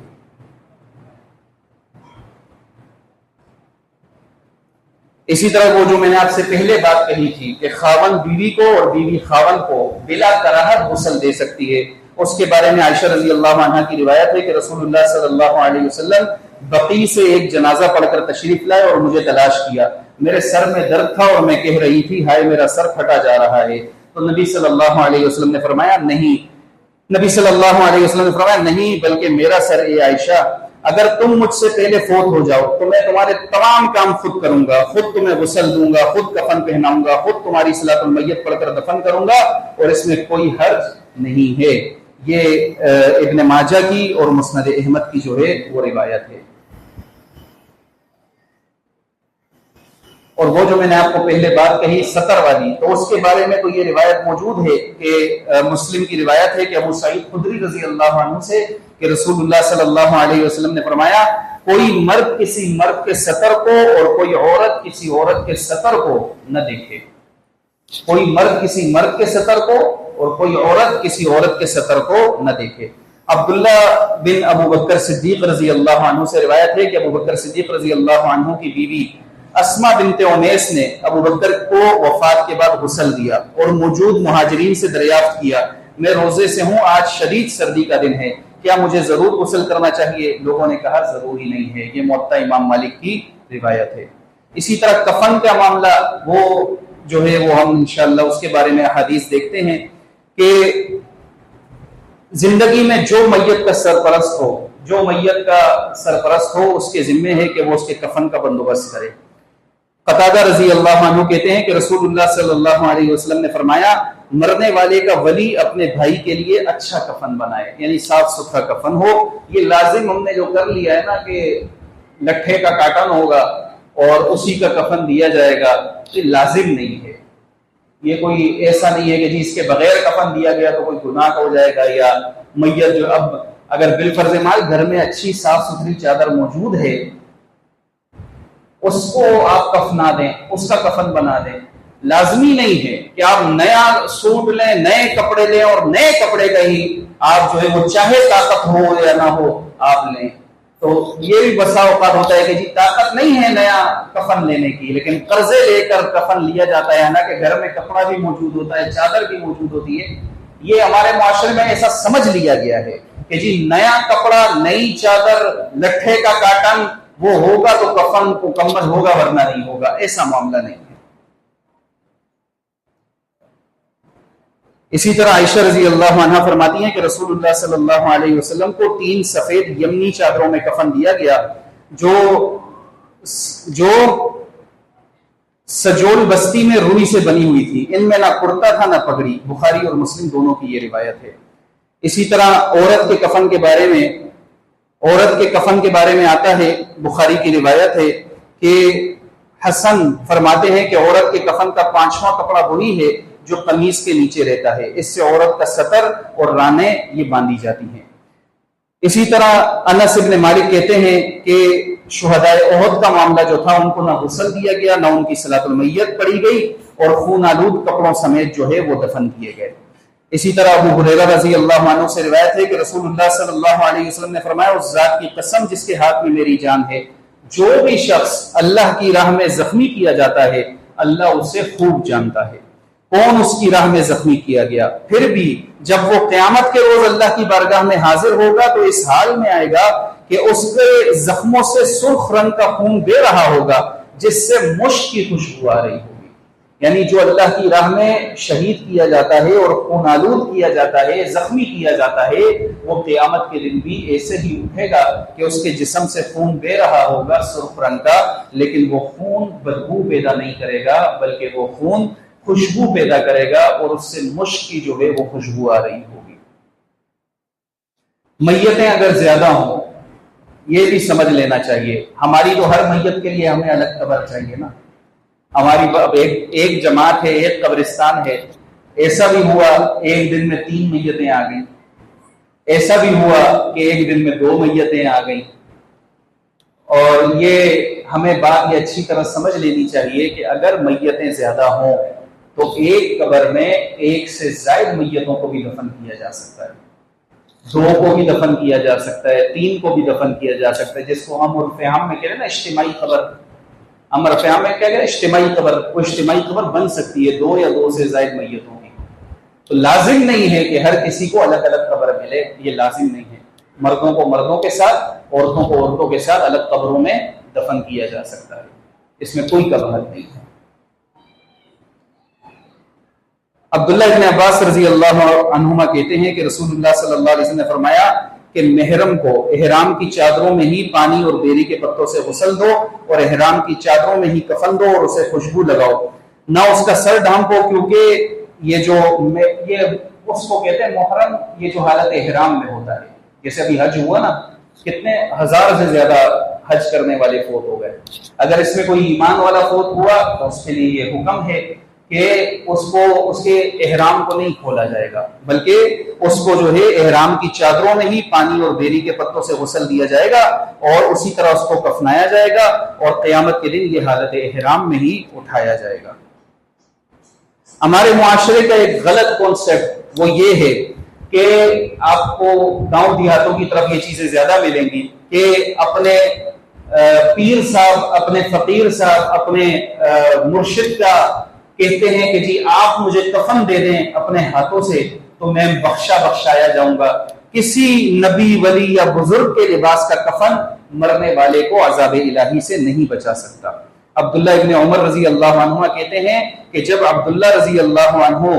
اسی طرح وہ جو میں نے آپ سے پہلے بات کہی تھی کہ خاوند بیوی کو اور بیوی خاوند کو بلا کراہت غسل دے سکتی ہے، اس کے بارے میں عائشہ رضی اللہ عنہا کی روایت ہے کہ رسول اللہ صلی اللہ علیہ وسلم بقیع سے ایک جنازہ پڑھ کر تشریف لائے اور مجھے تلاش کیا، میرے سر میں درد تھا اور میں کہہ رہی تھی ہائے میرا سر پھٹا جا رہا ہے، تو نبی صلی اللہ علیہ وسلم نے فرمایا نہیں بلکہ میرا سر اے عائشہ، اگر تم مجھ سے پہلے فوت ہو جاؤ تو میں تمہارے تمام کام خود کروں گا، خود تمہیں غسل دوں گا، خود کفن پہناؤں گا، خود تمہاری صلاۃ المیت پڑھ کر دفن کروں گا، اور اس میں کوئی حرج نہیں ہے۔ یہ ابن ماجہ کی اور مسند احمد کی جو ہے وہ روایت ہے۔ اور وہ جو میں نے آپ کو پہلے بات کہی سطر والی، تو اس کے بارے میں تو یہ روایت موجود ہے کہ مسلم کی روایت ہے کہ ابو سعید خدری رضی اللہ عنہ سے کہ رسول اللہ صلی اللہ علیہ وسلم نے فرمایا کوئی مرد کسی مرد کے سطر کو اور کوئی عورت کسی عورت کے سطر کو نہ دیکھے، کوئی مرد کسی مرد کے سطر کو اور کوئی عورت کسی عورت کے سطر کو نہ دیکھے۔ عبداللہ بن ابو بکر صدیق رضی اللہ عنہ سے روایت ہے کہ ابو بکر صدیق رضی اللہ عنہ کی بیوی اسما بنت انیس نے ابو بکر کو وفات کے بعد غسل دیا اور موجود مہاجرین سے دریافت کیا میں روزے سے ہوں، آج شدید سردی کا دن ہے، کیا مجھے ضرور غسل کرنا چاہیے؟ لوگوں نے کہا ضروری نہیں ہے۔ یہ موطا امام مالک کی روایت ہے۔ اسی طرح کفن کا معاملہ وہ جو ہے وہ ہم انشاءاللہ اس کے بارے میں احادیث دیکھتے ہیں کہ زندگی میں جو میت کا سرپرست ہو، جو میت کا سرپرست ہو، اس کے ذمے ہے کہ وہ اس کے کفن کا بندوبست کرے۔ قتادہ رضی اللہ عنہ کہتے ہیں کہ رسول اللہ صلی اللہ علیہ وسلم نے فرمایا مرنے والے کا ولی اپنے بھائی کے لیے اچھا کفن بنائے، یعنی صاف ستھرا کفن ہو۔ یہ لازم ہم نے جو کر لیا ہے نا کہ لٹھے کا کاٹن ہوگا اور اسی کا کفن دیا جائے گا، یہ لازم نہیں ہے۔ یہ کوئی ایسا نہیں ہے کہ جی اس کے بغیر کفن دیا گیا تو کوئی گناہ ہو جائے گا، یا میت جو اب اگر بالفرض مال گھر میں اچھی صاف ستھری چادر موجود ہے اس کو آپ کفنا دیں، اس کا کفن بنا دیں۔ لازمی نہیں ہے کہ آپ نیا سوٹ لیں، نئے کپڑے لیں اور نئے کپڑے کا ہی آپ جو ہے وہ چاہے طاقت ہو یا نہ ہو آپ لیں۔ تو یہ بھی بسا اوقات ہوتا ہے کہ جی طاقت نہیں ہے نیا کفن لینے کی، لیکن قرضے لے کر کفن لیا جاتا ہے، نا کہ گھر میں کپڑا بھی موجود ہوتا ہے، چادر بھی موجود ہوتی ہے۔ یہ ہمارے معاشرے میں ایسا سمجھ لیا گیا ہے کہ جی نیا کپڑا، نئی چادر، لٹھے کا کاٹن وہ ہوگا تو کفن مکمل ہوگا ورنہ نہیں ہوگا، ایسا معاملہ نہیں ہے۔ اسی طرح عائشہ رضی اللہ عنہا فرماتی ہیں کہ رسول اللہ صلی اللہ علیہ وسلم کو 3 سفید یمنی چادروں میں کفن دیا گیا جو سجول بستی میں روئی سے بنی ہوئی تھی، ان میں نہ کرتا تھا نہ پگڑی۔ بخاری اور مسلم دونوں کی یہ روایت ہے۔ اسی طرح عورت کے کفن کے بارے میں آتا ہے، بخاری کی روایت ہے کہ حسن فرماتے ہیں کہ عورت کے کفن کا 5واں کپڑا وہی ہے جو قمیص کے نیچے رہتا ہے، اس سے عورت کا سطر اور رانیں یہ باندھی جاتی ہیں۔ اسی طرح انس بن مالک کہتے ہیں کہ شہدائے احد کا معاملہ جو تھا ان کو نہ غسل دیا گیا، نہ ان کی صلاۃ المیت پڑھی گئی، اور خون آلود کپڑوں سمیت جو ہے وہ دفن کیے گئے۔ اسی طرح ابو ہریرہ رضی اللہ عنہ سے روایت ہے کہ رسول اللہ صلی اللہ علیہ وسلم نے فرمایا اس ذات کی قسم جس کے ہاتھ میں میری جان ہے، جو بھی شخص اللہ کی راہ میں زخمی کیا جاتا ہے اللہ اسے خوب جانتا ہے کون اس کی راہ میں زخمی کیا گیا، پھر بھی جب وہ قیامت کے روز اللہ کی بارگاہ میں حاضر ہوگا تو اس حال میں آئے گا کہ اس کے زخموں سے سرخ رنگ کا خون بہ رہا ہوگا جس سے مشک کی خوشبو آ رہی ہوگی۔ یعنی جو اللہ کی راہ میں شہید کیا جاتا ہے اور خون آلود کیا جاتا ہے، زخمی کیا جاتا ہے، وہ قیامت کے دن بھی ایسے ہی اٹھے گا کہ اس کے جسم سے خون بہہ رہا ہوگا سرخ رنگ کا، لیکن وہ خون بدبو پیدا نہیں کرے گا، بلکہ وہ خون خوشبو پیدا کرے گا، اور اس سے مشک کی جو ہے وہ خوشبو آ رہی ہوگی۔ میتیں اگر زیادہ ہوں، یہ بھی سمجھ لینا چاہیے، ہماری تو ہر میت کے لیے ہمیں الگ قبر چاہیے نا۔ ہماری ایک جماعت ہے، ایک قبرستان ہے، ایسا بھی ہوا ایک دن میں 3 میتیں آ گئیں، ایسا بھی ہوا کہ ایک دن میں 2 میتیں آ گئیں، اور یہ ہمیں بات یہ اچھی طرح سمجھ لینی چاہیے کہ اگر میتیں زیادہ ہوں تو ایک قبر میں 1 سے زائد میتوں کو بھی دفن کیا جا سکتا ہے، 2 کو بھی دفن کیا جا سکتا ہے، 3 کو بھی دفن کیا جا سکتا ہے، جس کو ہم عرف عام میں کہہ رہے ہیں نا اجتماعی قبر، ہم عرف عام میں کیا کہہ رہے ہیں اجتماعی قبر، وہ اجتماعی قبر بن سکتی ہے 2 یا 2 سے زائد میتوں کی۔ تو لازم نہیں ہے کہ ہر کسی کو الگ الگ قبر ملے، یہ لازم نہیں ہے، مردوں کو مردوں کے ساتھ، عورتوں کو عورتوں کے ساتھ الگ قبروں میں دفن کیا جا سکتا ہے، اس میں کوئی کراہت نہیں ہے۔ عبداللہ ابن عباس رضی اللہ عنہما کہتے ہیں کہ رسول اللہ صلی اللہ علیہ وسلم نے فرمایا کہ محرم کو احرام کی چادروں میں ہی پانی اور بیری کے پتوں سے غسل دو، اور احرام کی چادروں میں ہی کفن دو، اور اسے خوشبو لگاؤ، نہ اس کا سر ڈھانپو، کیونکہ یہ اس کو کہتے ہیں محرم، یہ جو حالت احرام میں ہوتا ہے، جیسے ابھی حج ہوا نا، کتنے ہزار سے زیادہ حج کرنے والے فوت ہو گئے، اگر اس میں کوئی ایمان والا فوت ہوا تو اس کے لیے یہ حکم ہے کہ اس کے احرام کو نہیں کھولا جائے گا، بلکہ اس کو جو ہے احرام کی چادروں میں ہی پانی اور بیری کے پتوں سے غسل دیا جائے گا، اور اسی طرح اس کو کفنایا جائے گا، اور قیامت کے دن یہ حالت احرام میں ہی اٹھایا جائے گا۔ ہمارے معاشرے کا ایک غلط کانسیپٹ وہ یہ ہے کہ آپ کو گاؤں دیہاتوں کی طرف یہ چیزیں زیادہ ملیں گی کہ اپنے پیر صاحب، اپنے فقیر صاحب، اپنے مرشد کا کہتے ہیں کہ جی آپ مجھے کفن دے دیں اپنے ہاتھوں سے تو میں بخشایا جاؤں گا۔ کسی نبی، ولی یا بزرگ کے لباس کا کفن مرنے والے کو عذاب الہی سے نہیں بچا سکتا۔ عبداللہ ابن عمر رضی اللہ عنہ کہتے ہیں کہ جب عبداللہ رضی اللہ عنہ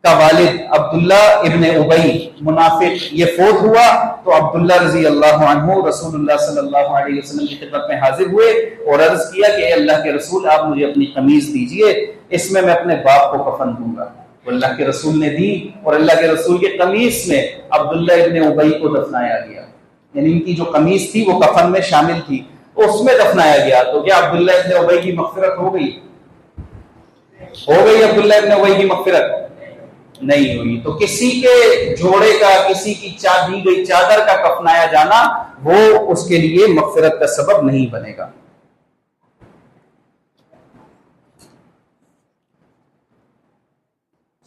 کا والد عبداللہ ابن ابی منافق یہ فوت ہوا تو عبداللہ رضی اللہ عنہ رسول اللہ صلی اللہ علیہ وسلم کی خدمت میں حاضر ہوئے اور عرض کیا کہ اے اللہ کے رسول، آپ مجھے اپنی قمیض دیجئے، اس میں اپنے باپ کو کفن دوں گا۔ تو اللہ کے رسول نے دی، اور اللہ کے رسول کے قمیص میں عبداللہ ابن ابی کو دفنایا گیا، یعنی ان کی جو قمیص تھی وہ کفن میں شامل تھی، اس میں دفنایا گیا۔ تو کیا عبداللہ ابن ابی کی مغفرت ہو گئی عبداللہ ابن ابی کی مغفرت نہیں ہوئی۔ تو کسی کے جوڑے کا، کسی کی دی گئی چادر کا کفنایا جانا وہ اس کے لیے مغفرت کا سبب نہیں بنے گا۔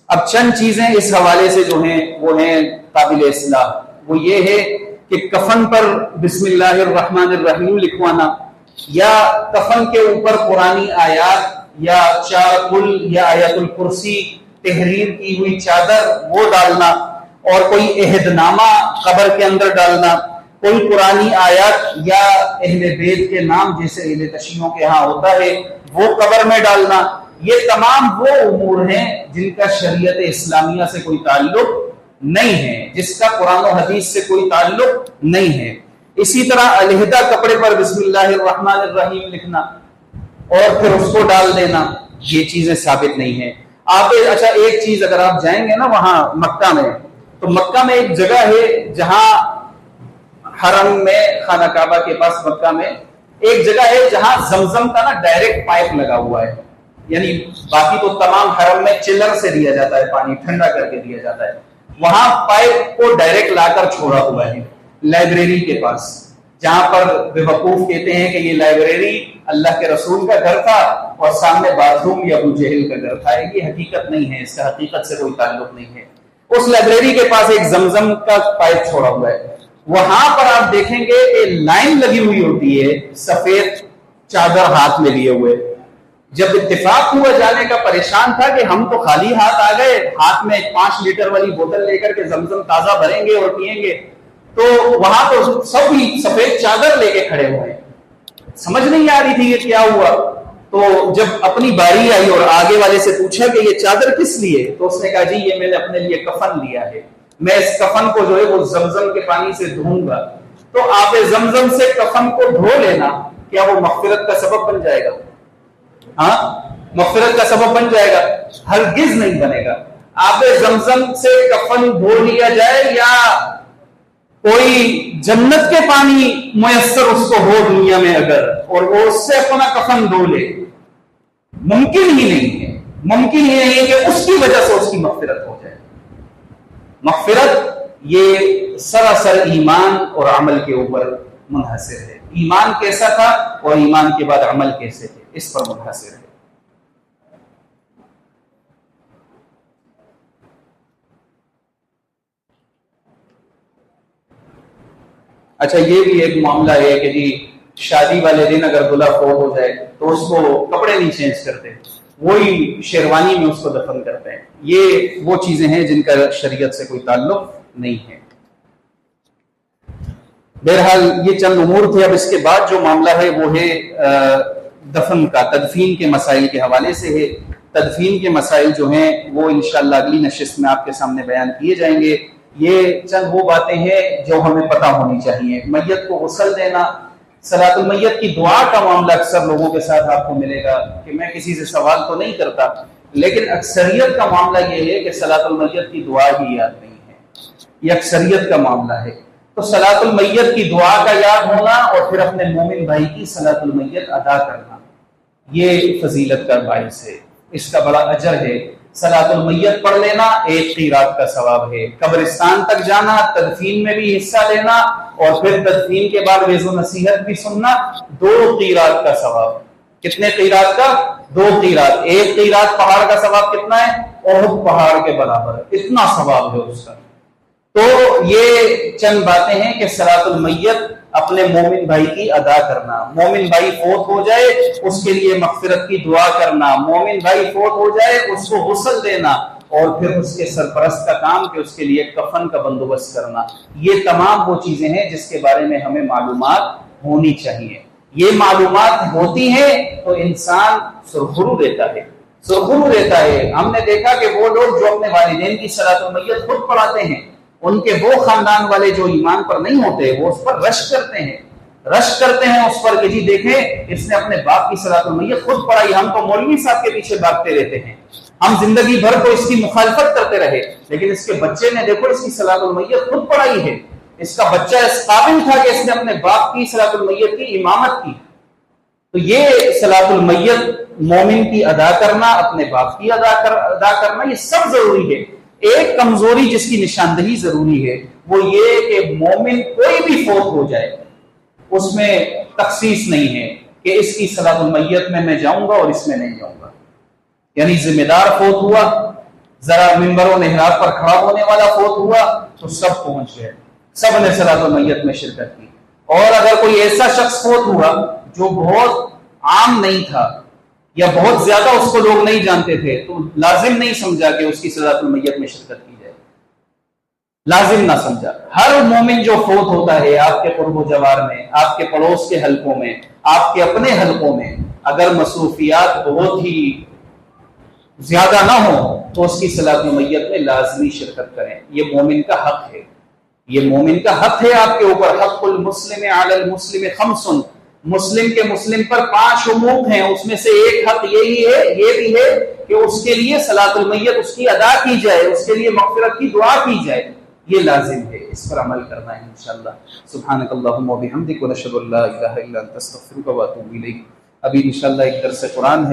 اب چند چیزیں اس حوالے سے جو ہیں وہ ہیں قابل اصلاح، وہ یہ ہے کہ کفن پر بسم اللہ الرحمن الرحیم لکھوانا، یا کفن کے اوپر قرآنی آیات یا 4 قل یا آیت الکرسی تحریر کی ہوئی چادر وہ ڈالنا، اور کوئی عہد نامہ قبر کے اندر ڈالنا، کوئی قرآنی آیات یا اہل بیت کے نام جیسے اہل تشیعوں کے ہاں ہوتا ہے وہ قبر میں ڈالنا، یہ تمام وہ امور ہیں جن کا شریعت اسلامیہ سے کوئی تعلق نہیں ہے، جس کا قرآن و حدیث سے کوئی تعلق نہیں ہے۔ اسی طرح علیحدہ کپڑے پر بسم اللہ الرحمن الرحیم لکھنا اور پھر اس کو ڈال دینا، یہ چیزیں ثابت نہیں ہیں۔ اچھا ایک چیز، اگر آپ جائیں گے نا وہاں مکہ میں، تو مکہ میں ایک جگہ ہے جہاں حرم میں، خانہ کعبہ کے پاس مکہ میں ایک جگہ ہے جہاں زمزم کا نا ڈائریکٹ پائپ لگا ہوا ہے، یعنی باقی تو تمام حرم میں چلر سے دیا جاتا ہے، پانی ٹھنڈا کر کے دیا جاتا ہے، وہاں پائپ کو ڈائریکٹ لا کر چھوڑا ہوا ہے لائبریری کے پاس، جہاں پر بے وقوف کہتے ہیں کہ یہ لائبریری اللہ کے رسول کا گھر تھا اور سامنے باتھ روم یا ابو جہل کا گھر تھا۔ یہ حقیقت نہیں ہے، اس کا حقیقت سے کوئی تعلق نہیں ہے۔ اس لائبریری کے پاس ایک زمزم کا پائپ چھوڑا ہوا ہے، وہاں پر آپ دیکھیں گے کہ لائن لگی ہوئی ہوتی ہے، سفید چادر ہاتھ میں لیے ہوئے۔ جب اتفاق ہوا جانے کا، پریشان تھا کہ ہم تو خالی ہاتھ آ گئے، ہاتھ میں 5 لیٹر والی بوتل لے کر کے زمزم تازہ بھریں گے اور پیئیں گے، تو وہاں تو سب ہی سفید چادر لے کے کھڑے ہوئے، سمجھ نہیں آ رہی تھی یہ کیا ہوا۔ تو تو جب اپنی باری آئی اور آگے والے سے پوچھا کہ یہ چادر کس لیے، تو اس نے کہا جی یہ میں نے اپنے لیے کفن لیا ہے، میں اس کفن کو جو ہے وہ زمزم کے پانی سے دھوؤں گا۔ تو آب زمزم سے کفن کو دھو لینا کیا وہ مغفرت کا سبب بن جائے گا؟ ہاں، مغفرت کا سبب بن جائے گا؟ ہرگز نہیں بنے گا۔ آب زمزم سے کفن دھو لیا جائے یا کوئی جنت کے پانی میسر اس کو ہو دنیا میں اگر، اور وہ اس سے اپنا کفن دھو لے، ممکن ہی نہیں ہے، ممکن ہی نہیں ہے کہ اس کی وجہ سے اس کی مغفرت ہو جائے۔ مغفرت یہ سراسر ایمان اور عمل کے اوپر منحصر ہے، ایمان کیسا تھا اور ایمان کے بعد عمل کیسے تھے، اس پر منحصر ہے۔ اچھا، یہ بھی ایک معاملہ ہے کہ جی شادی والے دن اگر دلہا فوت ہو جائے تو اس کو کپڑے نہیں چینج کرتے، وہی شیروانی میں اس کو دفن کرتے ہیں۔ یہ وہ چیزیں ہیں جن کا شریعت سے کوئی تعلق نہیں ہے۔ بہرحال یہ چند امور تھے۔ اب اس کے بعد جو معاملہ ہے وہ ہے دفن کا، تدفین کے مسائل کے حوالے سے ہے۔ تدفین کے مسائل جو ہیں وہ انشاءاللہ اگلی نشست میں آپ کے سامنے بیان کیے جائیں گے۔ یہ چند وہ باتیں ہیں جو ہمیں پتہ ہونی چاہیے۔ میت کو غسل دینا، صلاۃ المیت کی دعا کا معاملہ اکثر لوگوں کے ساتھ آپ کو ملے گا کہ میں کسی سے سوال تو نہیں کرتا، لیکن اکثریت کا معاملہ یہ ہے کہ صلاۃ المیت کی دعا ہی یاد نہیں ہے، یہ اکثریت کا معاملہ ہے۔ تو صلاۃ المیت کی دعا کا یاد ہونا اور پھر اپنے مومن بھائی کی صلاۃ المیت ادا کرنا، یہ فضیلت کا باعث ہے، اس کا بڑا اجر ہے۔ صلاۃ المیت پڑھ لینا ایک قیرات کا ثواب ہے، قبرستان تک جانا، تدفین میں بھی حصہ لینا اور پھر تدفین کے بعد وعظ و نصیحت بھی سننا، 2 قیرات کا ثواب۔ کتنے قیرات کا؟ 2 قیرات۔ ایک قیرات پہاڑ کا ثواب کتنا ہے؟ احد پہاڑ کے برابر، اتنا ثواب ہے اس کا۔ تو یہ چند باتیں ہیں کہ صلاۃ المیت اپنے مومن بھائی کی ادا کرنا، مومن بھائی فوت ہو جائے اس کے لیے مغفرت کی دعا کرنا، مومن بھائی فوت ہو جائے اس کو غسل دینا، اور پھر اس کے سرپرست کا کام کہ اس کے لیے کفن کا بندوبست کرنا۔ یہ تمام وہ چیزیں ہیں جس کے بارے میں ہمیں معلومات ہونی چاہیے۔ یہ معلومات ہوتی ہیں تو انسان سرخرو دیتا ہے، سرخرو دیتا ہے۔ ہم نے دیکھا کہ وہ لوگ جو اپنے والدین کی صلاۃ المیت خود پڑھاتے ہیں، ان کے وہ خاندان والے جو ایمان پر نہیں ہوتے وہ اس پر رشک کرتے ہیں اس پر کہ جی دیکھیں اس نے اپنے باپ کی صلاۃ المیت خود پڑھائی، ہم تو مولوی صاحب کے پیچھے بھاگتے رہتے ہیں، ہم زندگی بھر تو اس کی مخالفت کرتے رہے، لیکن اس کے بچے نے دیکھو اس کی صلاۃ المیت خود پڑھائی ہے، اس کا بچہ اس قابل تھا کہ اس نے اپنے باپ کی صلاۃ المیت کی امامت کی۔ تو یہ صلاۃ المیت مومن کی ادا کرنا، اپنے باپ کی ادا کرنا، یہ سب ضروری ہے۔ ایک کمزوری جس کی نشاندہی ضروری ہے وہ یہ کہ مومن کوئی بھی فوت ہو جائے اس میں تخصیص نہیں ہے کہ اس کی صلاۃ المیت میں جاؤں گا اور اس میں نہیں جاؤں گا۔ یعنی ذمہ دار فوت ہوا، ذرا منبر و محراب پر کھڑا ہونے والا فوت ہوا تو سب پہنچ گئے، سب نے صلاۃ المیت میں شرکت کی۔ اور اگر کوئی ایسا شخص فوت ہوا جو بہت عام نہیں تھا یا بہت زیادہ اس کو لوگ نہیں جانتے تھے تو لازم نہیں سمجھا کہ اس کی صلاۃ المیت میں شرکت کی جائے، لازم نہ سمجھا۔ ہر مومن جو فوت ہوتا ہے آپ کے قرب و جوار میں، آپ کے پڑوس کے حلقوں میں، آپ کے اپنے حلقوں میں، اگر مصروفیات بہت ہی زیادہ نہ ہو تو اس کی صلاۃ المیت میں لازمی شرکت کریں، یہ مومن کا حق ہے، یہ مومن کا حق ہے آپ کے اوپر۔ حق المسلم علی المسلم 5، مسلم کے مسلم پر 5 حقوق ہیں، اس میں سے ایک حق یہ بھی ہے کہ اس کے لیے صلاۃ المیت اس کی ادا کی جائے، اس کے لیے مغفرت کی دعا کی جائے، یہ لازم ہے، اس پر عمل کرنا ہے انشاءاللہ۔ سبحانک اللہم و بحمدک ونشہد ان لا الہ الا انت استغفرک و اتوب الیک۔ ابھی انشاءاللہ ایک درس قرآن ہے۔